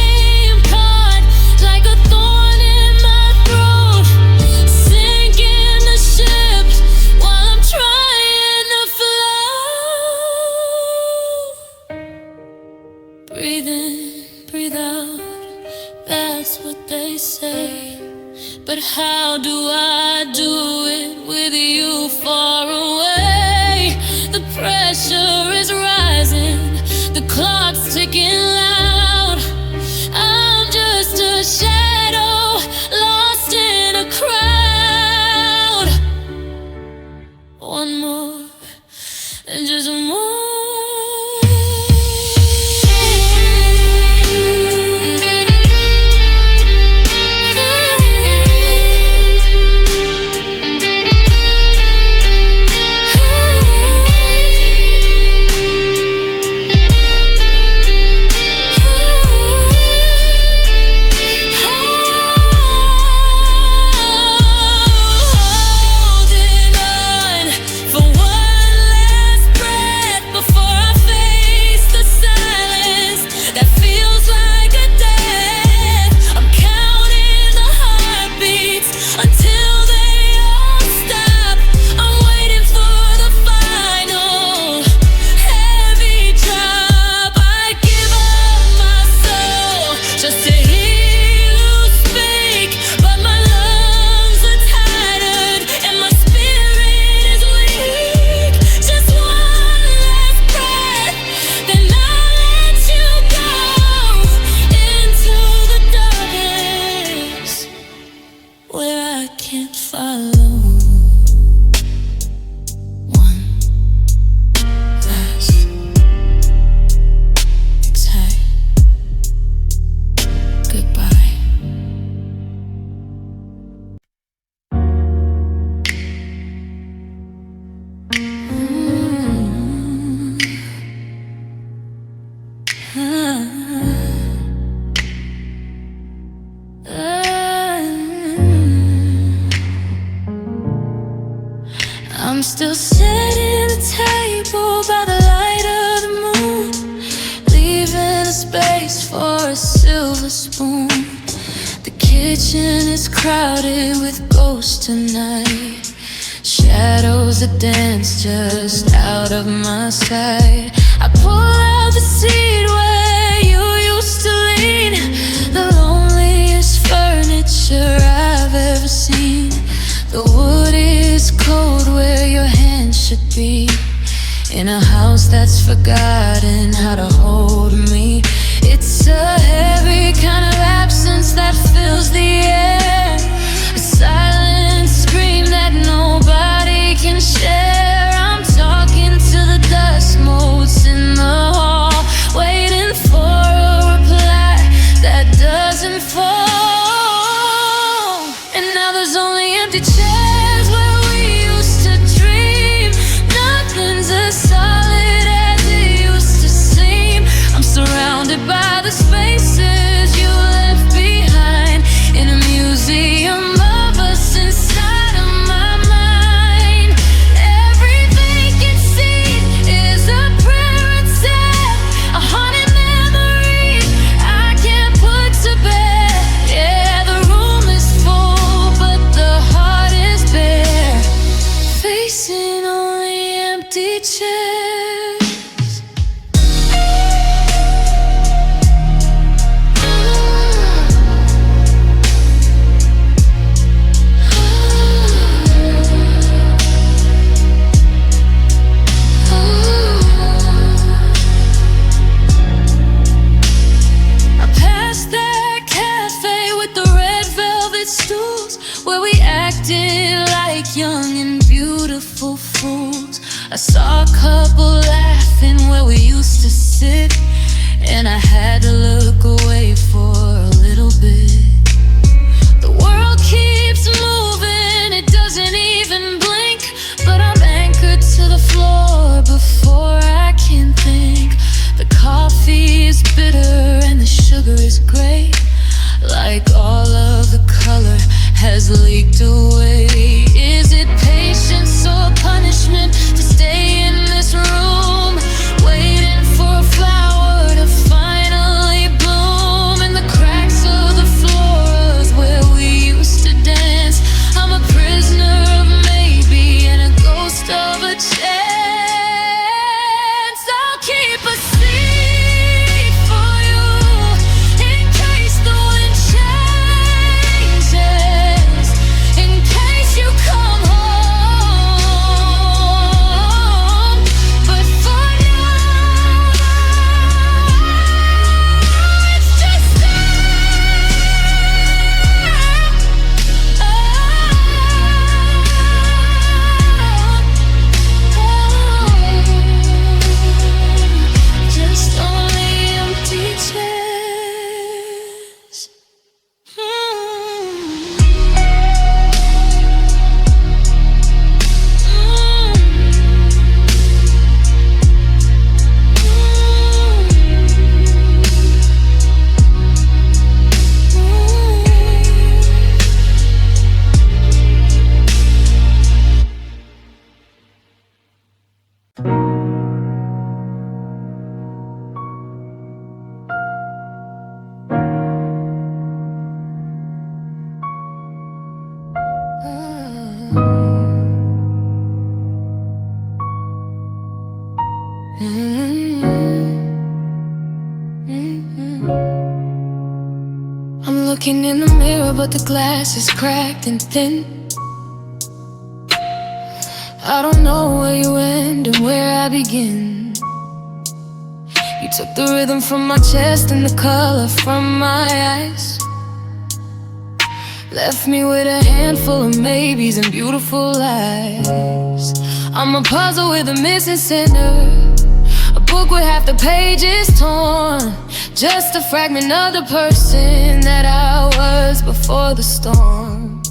Breathe in, breathe out, that's what they say. But how do I do it with you far away? The pressure is rising, the clock's ticking loud. I'm just a shadow lost in a crowd. One more, and just more. I'm still setting the table by the light of the moon, leaving a space for a silver spoon. The kitchen is crowded with ghosts tonight, shadows that dance just out of my sight. I pull out the seat where you used to lean, the loneliest furniture I've ever seen. The wood is cold where your hand should be, in a house that's forgotten how to hold me. It's a heavy kind of absence that fills the air, a silent scream that nobody can share. I'm talking to the dust motes in the hall, waiting for a reply that doesn't fall. And now there's only empty chairs where we used to dream. Nothing's as solid as it used to seem. I'm surrounded by the spaces you left behind, in a museum of us inside of my mind. Every vacant seat is a prayer itself, a haunted memory I can't put to bed. Yeah, the room is full, but the heart is bare, facing only empty chairs. I passed that cafe with the red velvet stools, where we acted like young and beautiful fools. I saw a couple laughing where we used to sit, and I had to look away for a little bit. The world keeps moving, it doesn't even blink, but I'm anchored to the floor before I can think. The coffee is bitter and the sugar is gray, like all of the color has leaked away. Is it patience or punishment to stay in this room? Looking in the mirror, but the glass is cracked and thin. I don't know where you end and where I begin. You took the rhythm from my chest and the color from my eyes. Left me with a handful of maybes and beautiful lies. I'm a puzzle with a missing center, a book with half the pages torn, just a fragment of the person that I was before the storm.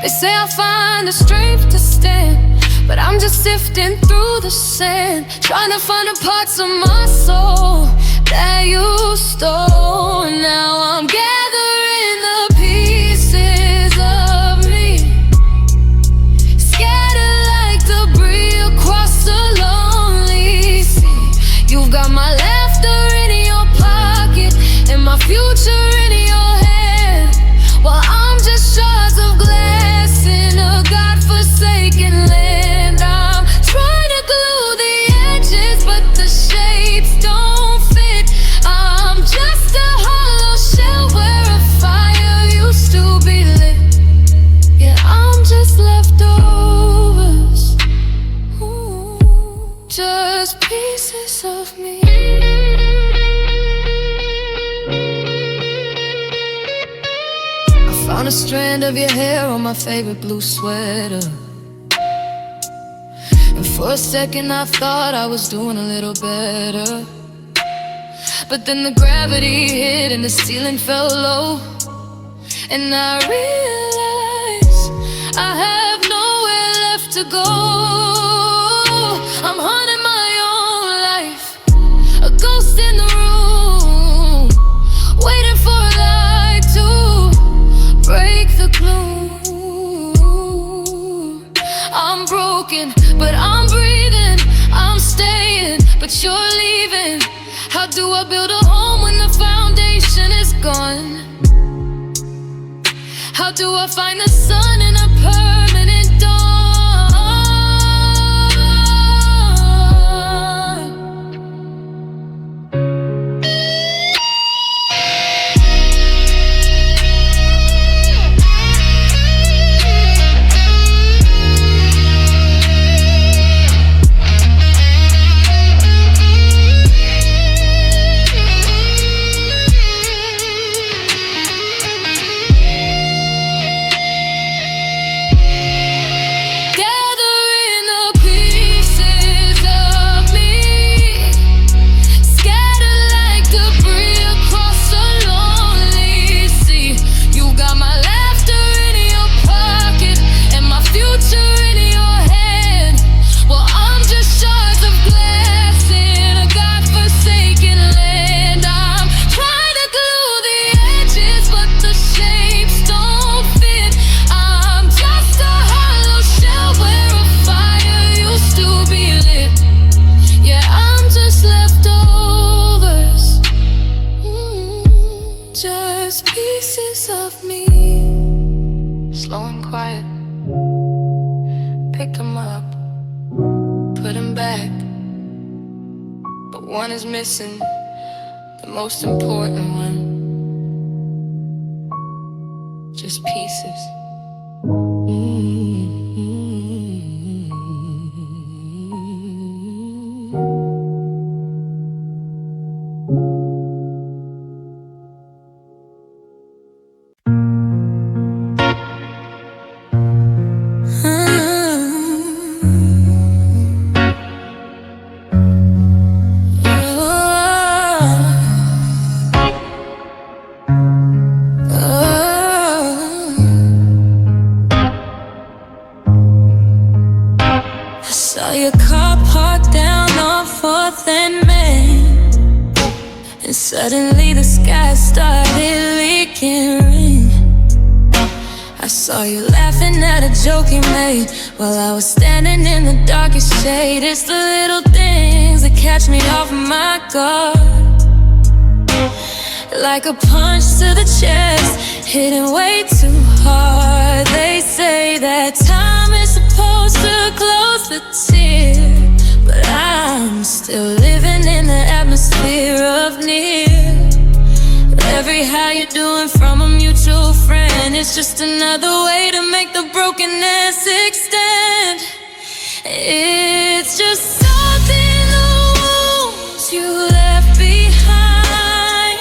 They say I'll find the strength to stand, but I'm just sifting through the sand, trying to find the parts of my soul that you stole. Now I'm gathering the pieces of me, scattered like debris across a lonely sea. You've got my laughter in your pocket and my future in your head, while I'm just shards of glass in a godforsaken land. I'm trying to glue the edges, but the shapes don't fit. I'm just a hollow shell where a fire used to be lit. Yeah, I'm just leftovers. Ooh, just pieces of me. Found a strand of your hair on my favorite blue sweater, and for a second I thought I was doing a little better. But then the gravity hit and the ceiling fell low, and I realized I have nowhere left to go. I'm haunting my own life, a ghost in the room, waiting for a light to break the gloom. I'm broken, but I'm breathing. I'm staying, but you're leaving. How do I build a home when the foundation is gone? How do I find the sun in a permanent dawn? Slow and quiet, pick them up, put them back, but one is missing, the most important one. Just pieces. Saw your car parked down on 4th and Main, and suddenly the sky started leaking rain. I saw you laughing at a joke you made while I was standing in the darkest shade. It's the little things that catch me off my guard, like a punch to the chest, hitting way too hard. They say that time is supposed to close the tear, but I'm still living in the atmosphere of near. Every how you doing from a music true friend. It's just another way to make the brokenness extend. It's just salt in the wounds you left behind,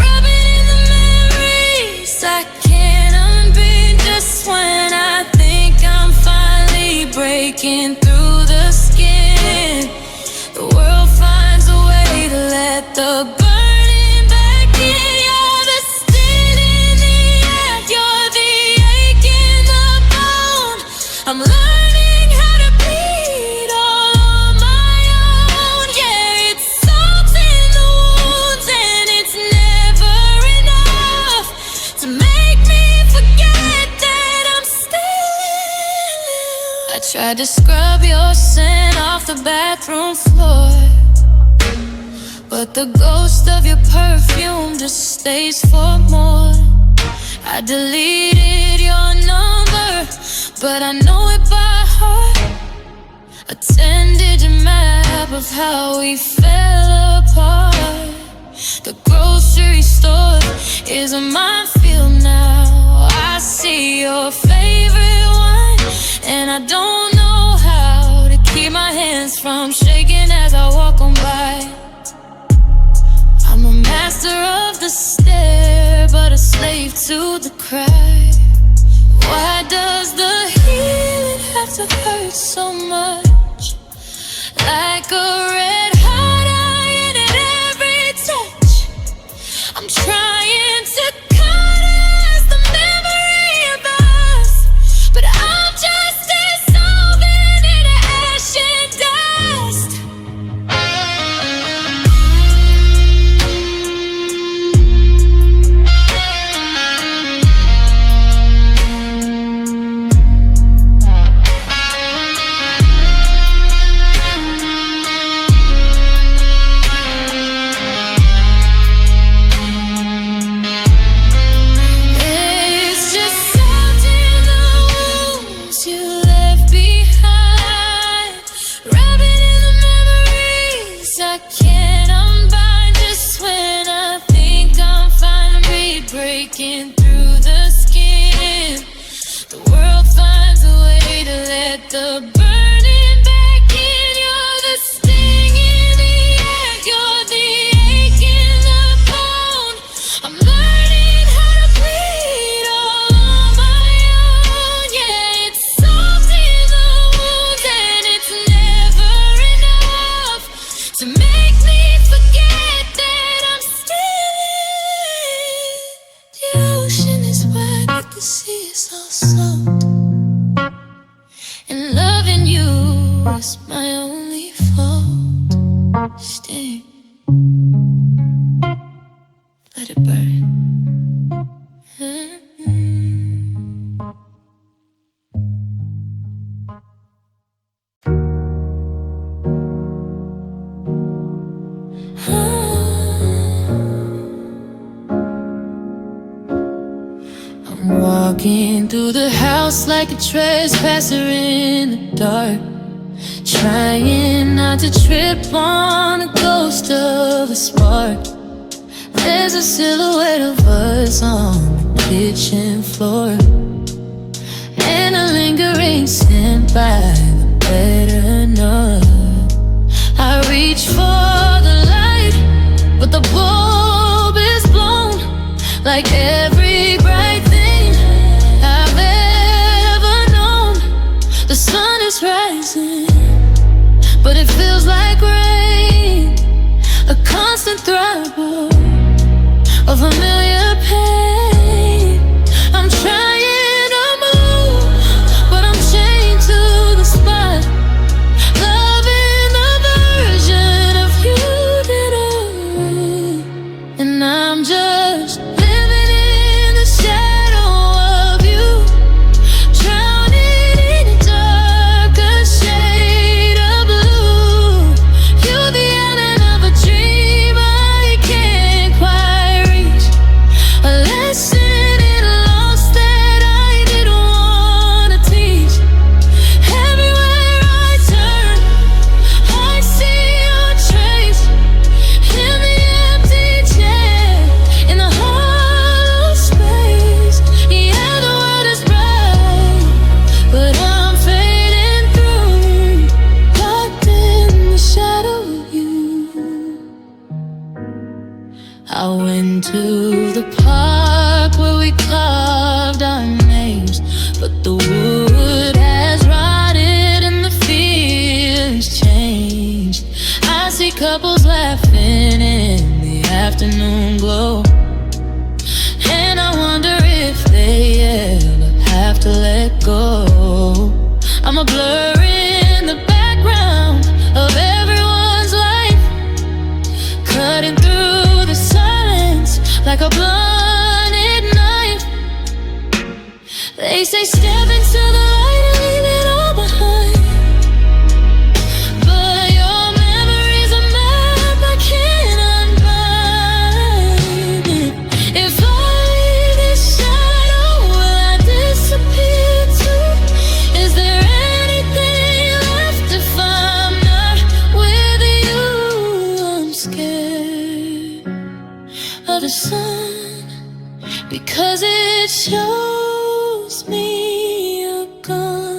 rubbing in the memories I can't unbe. Just when I think I'm finally breaking through the skin, the world finds a way to let the burning back in. You're the sting in the air, you're the ache in the bone. I'm learning how to bleed all on my own. Yeah, it's salt in the wounds and it's never enough to make me forget that I'm still in love. I tried to scrub your scent off the bathroom floor, but the ghost of your perfume just stays for more. I deleted your number, but I know it by heart. A 10-digit map of how we fell apart. The grocery store is a minefield now. I see your favorite wine, and I don't know how to keep my hands from shaking as I walk on by. I'm a master of the stare, but a slave to the cry. Why does the healing have to hurt so much? Like a red hot iron at every touch. I'm trying to cut us the memory of us, but I'm just dissolving into ash and dust. Breaking through the skin, the world finds a way to let the burning back in. You're the sting in the air, you're the ache in the bone. I'm learning how to bleed all on my own. Yeah, it's salt in the wounds and it's never enough to make me forget that I'm still in. The ocean is wide, but the sea is all salt, and loving you is my only fault. Sting, let it burn. I'm walking through the house like a trespasser in the dark, trying not to trip on a ghost of a spark. There's a silhouette of us on the kitchen floor, and a lingering scent by the bed enough. I reach for the light, but the bulb is blown. Like every bright thing I've ever known, the sun is rising, but it feels like rain, a constant throb of familiar pain. I'm trying to move, but I'm chained to the spot, loving the version of you that I, and I'm just living in I went to the park where we carved our names, but the wood has rotted and the feelings changed. I see couples laughing in the afternoon glow, and I wonder if they ever have to let go. I'm a blur in the background of everyone's life, cutting through the silence like a blunted knife. They say step into the light and leave it all behind, but your memory's a map I can't unbind. If I leave this shadow, will I disappear too? Is there anything left if I'm not with you? I'm scared of the sun, because it shows me you're gone.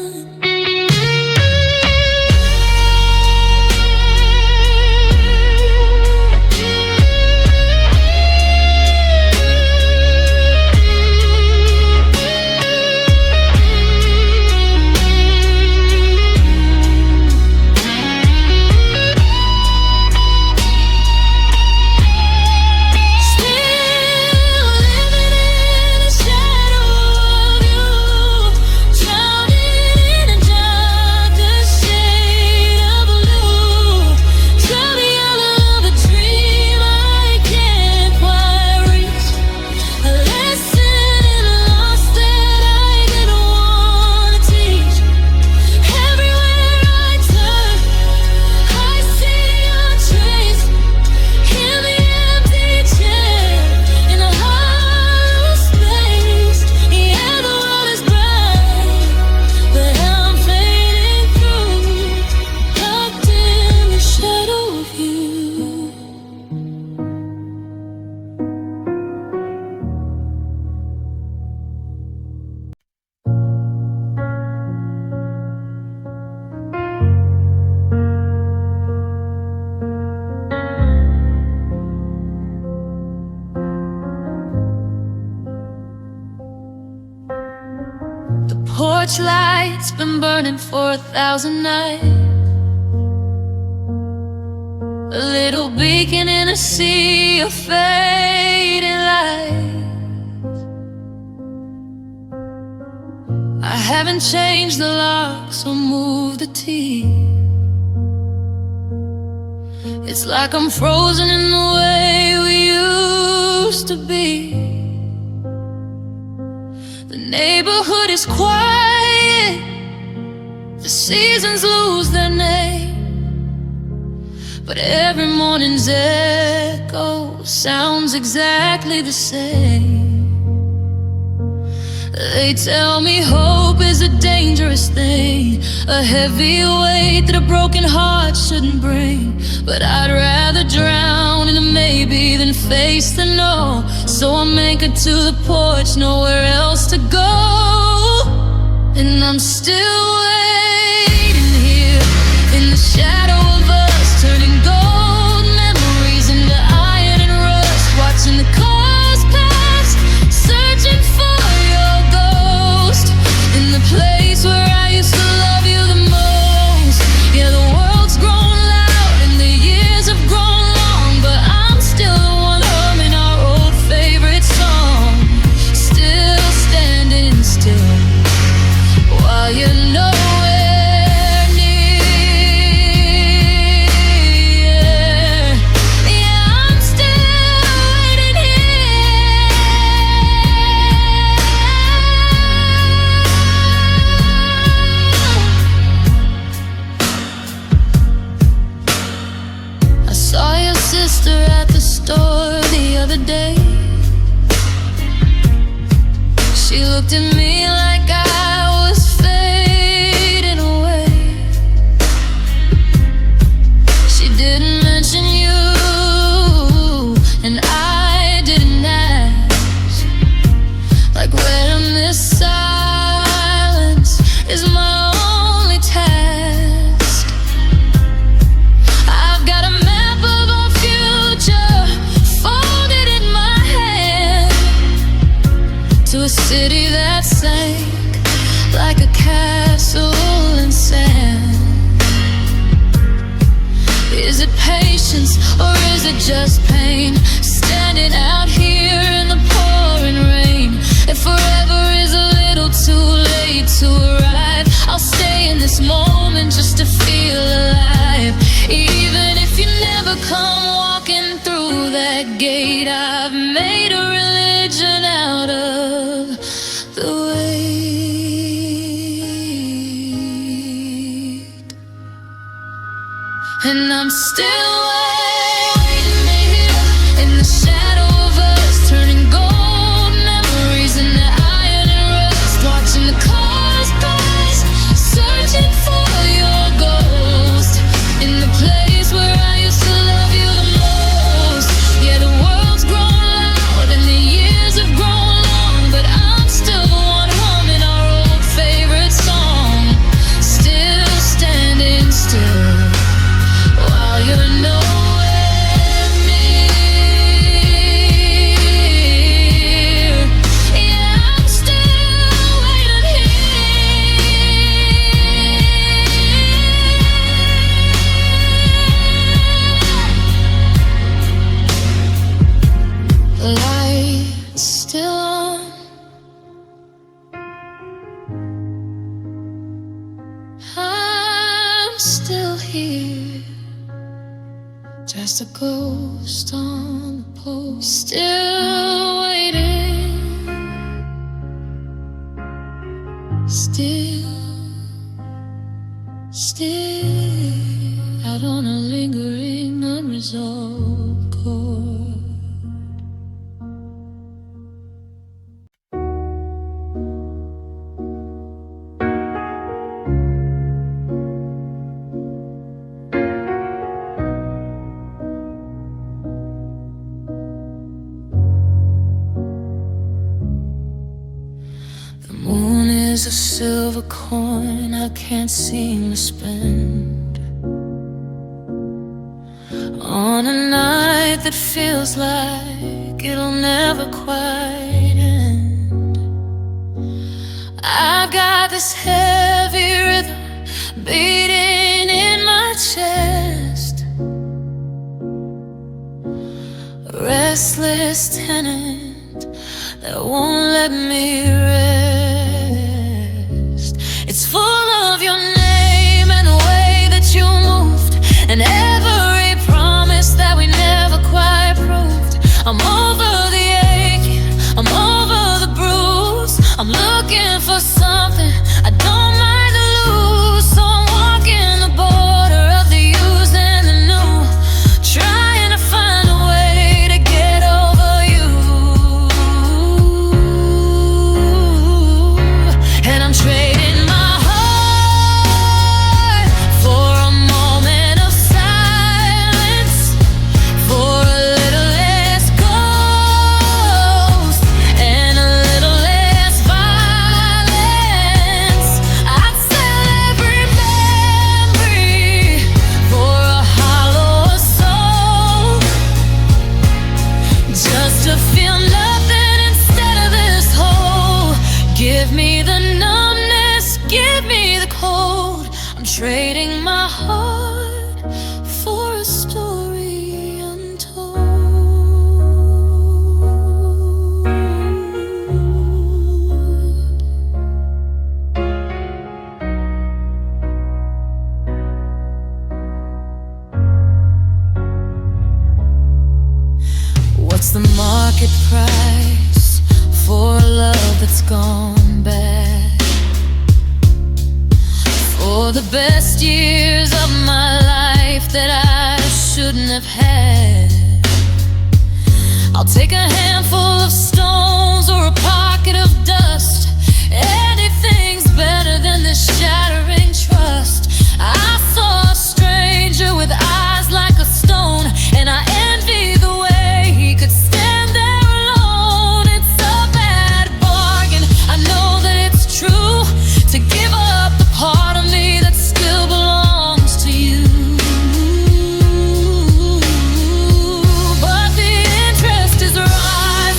Porch light's been burning for 1,000 nights, a little beacon in a sea of fading lights. I haven't changed the locks or moved the tea. It's like I'm frozen in the way we used to be. The neighborhood is quiet, the seasons lose their name, but every morning's echo sounds exactly the same. They tell me hope is a dangerous thing, a heavy weight that a broken heart shouldn't bring. But I'd rather drown in a maybe than face the no. So I'm anchored to the porch, nowhere else to go. And I'm still waiting here in the shadow of us, turning gold memories into iron and rust, watching the cars pass, searching for your ghost in the place where I used to love you the most. Yeah, the world's grown loud and the years have grown long, but I'm still the one humming our old favorite song, still standing still while you're nowhere near. just pain. Standing out here in the pouring rain. If forever is a little too late to arrive, I'll stay in this moment just to feel alive. Even if you never come walking through that gate, I've made a religion out of the wait. And I'm still waiting here in the shadow of us, turning gold memories into iron and rust. Watching the cars pass, searching for your ghost in the place where I used to love you the most. Yeah, the world's grown loud and the years have grown long, but I'm still the one humming our old favorite song. Still standing still while you're nowhere near. Yeah, I'm still waiting here. The light's still on. I'm still here, just a ghost on the pole, still waiting, still out on a lingering, unresolved chord. The moon is a silver coin I can't seem to spend on a night that feels like it'll never quite end. I've got this heavy rhythm beating in my chest, a restless tenant that won't let me rest. It's full of your name and the way that you moved, and every promise that we never quite proved. I'm over the ache, I'm over the bruise. I'm looking for something I don't mind to lose. So I'm walking the border of the used and the new, trying to find a way to get over you. And I'm trading my heart for a moment of silence, for a little less ghost and a little less violence. I'd sell every memory for a hollow soul, just to feel nothing instead of this hole. Give me the numbness, give me the cold. I'm trading my heart for a story untold. What's the market price for a love that's gone bad? For the best years of my life that I shouldn't have had, I'll take a handful of stones or a pocket of dust. Anything's better than this shattering trust. I saw a stranger with eyes like a stone, and I envy the way he could stand there alone. It's a bad bargain, I know that it's true, to give up the part of me that still belongs to you. But the interest is rising.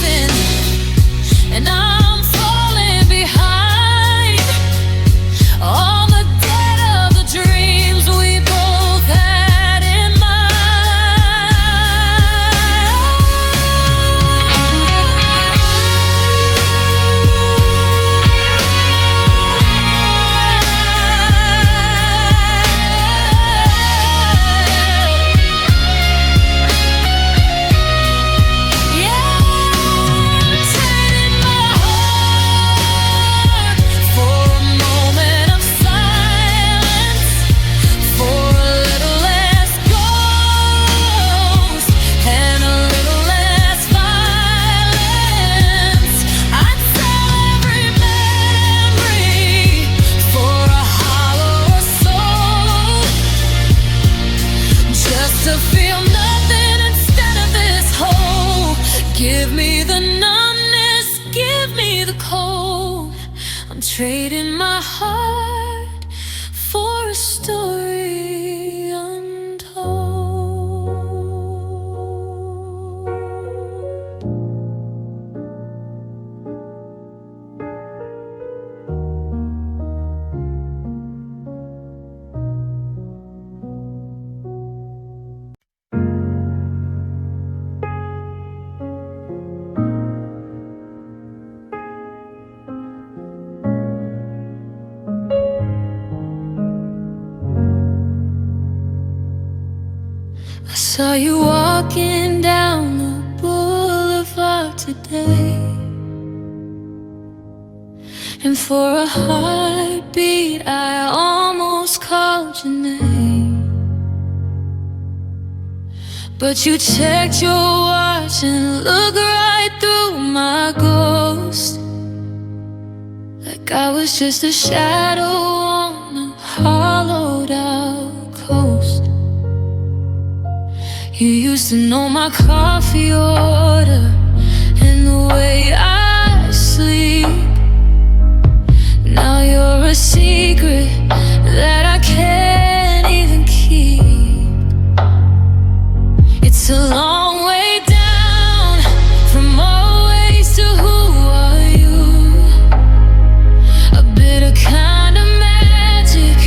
Give me the numbness, give me the cold. I'm trading my heart for a story untold. I saw you walking down the boulevard today, and for a heartbeat I almost called your name. But you checked your watch and looked right through my ghost, like I was just a shadow on a hollowed out coast. You used to know my coffee order and the way I sleep. Now you're a secret that I can't even keep. It's a long way down from always to who are you. A bitter kind of magic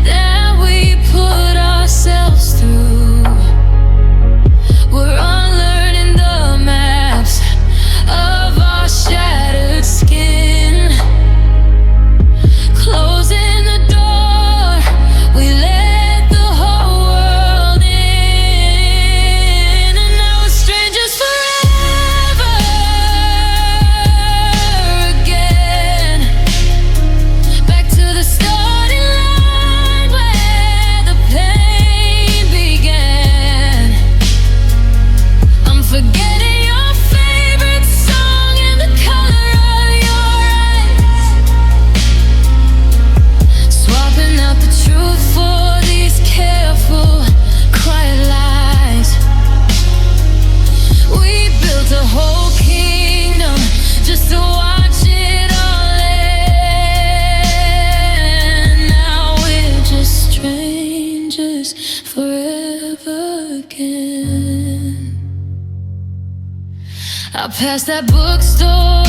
that we put ourselves through. We're unlearning the maps of our shattered skin, closing the door, we let the whole world in. And now we're strangers forever again, back to the starting line where the pain began. I'm forgetting your favorite song and the color of your eyes, swapping out the truth for these careful, quiet lies. We built a whole kingdom just to watch it all end. Now we're just strangers forever again. I passed that bookstore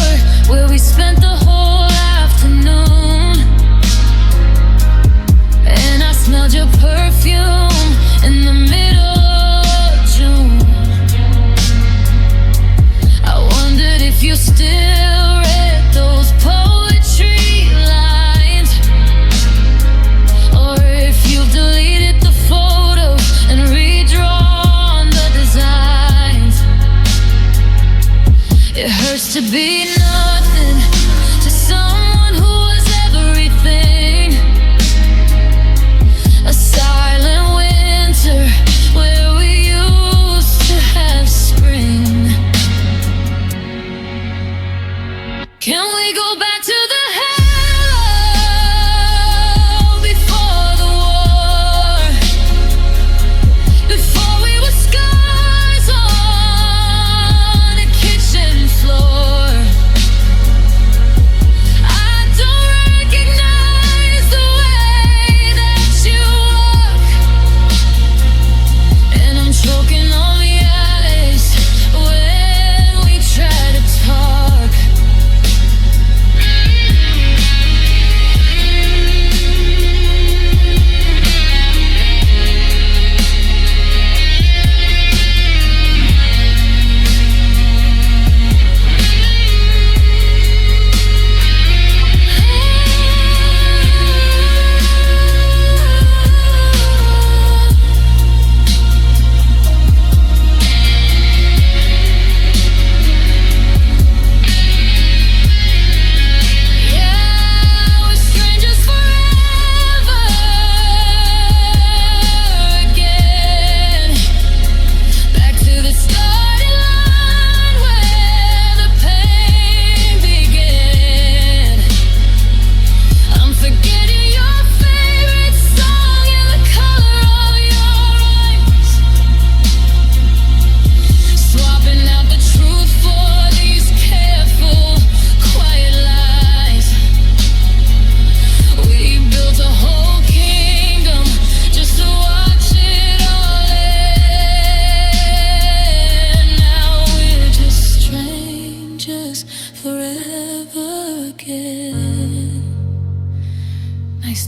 where we spent the whole afternoon, and I smelled your perfume in the middle of June. I wondered if you still read those poetry lines, or if you deleted the photos and redrawn the designs. It hurts to be nothing to someone who was everything. A silent winter where we used to have spring. Can we go back to the hell before the war? Before we were scars on a kitchen floor.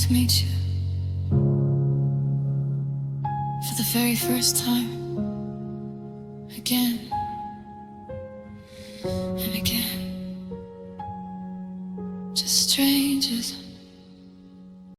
to meet you for the very first time, again and again. Just strangers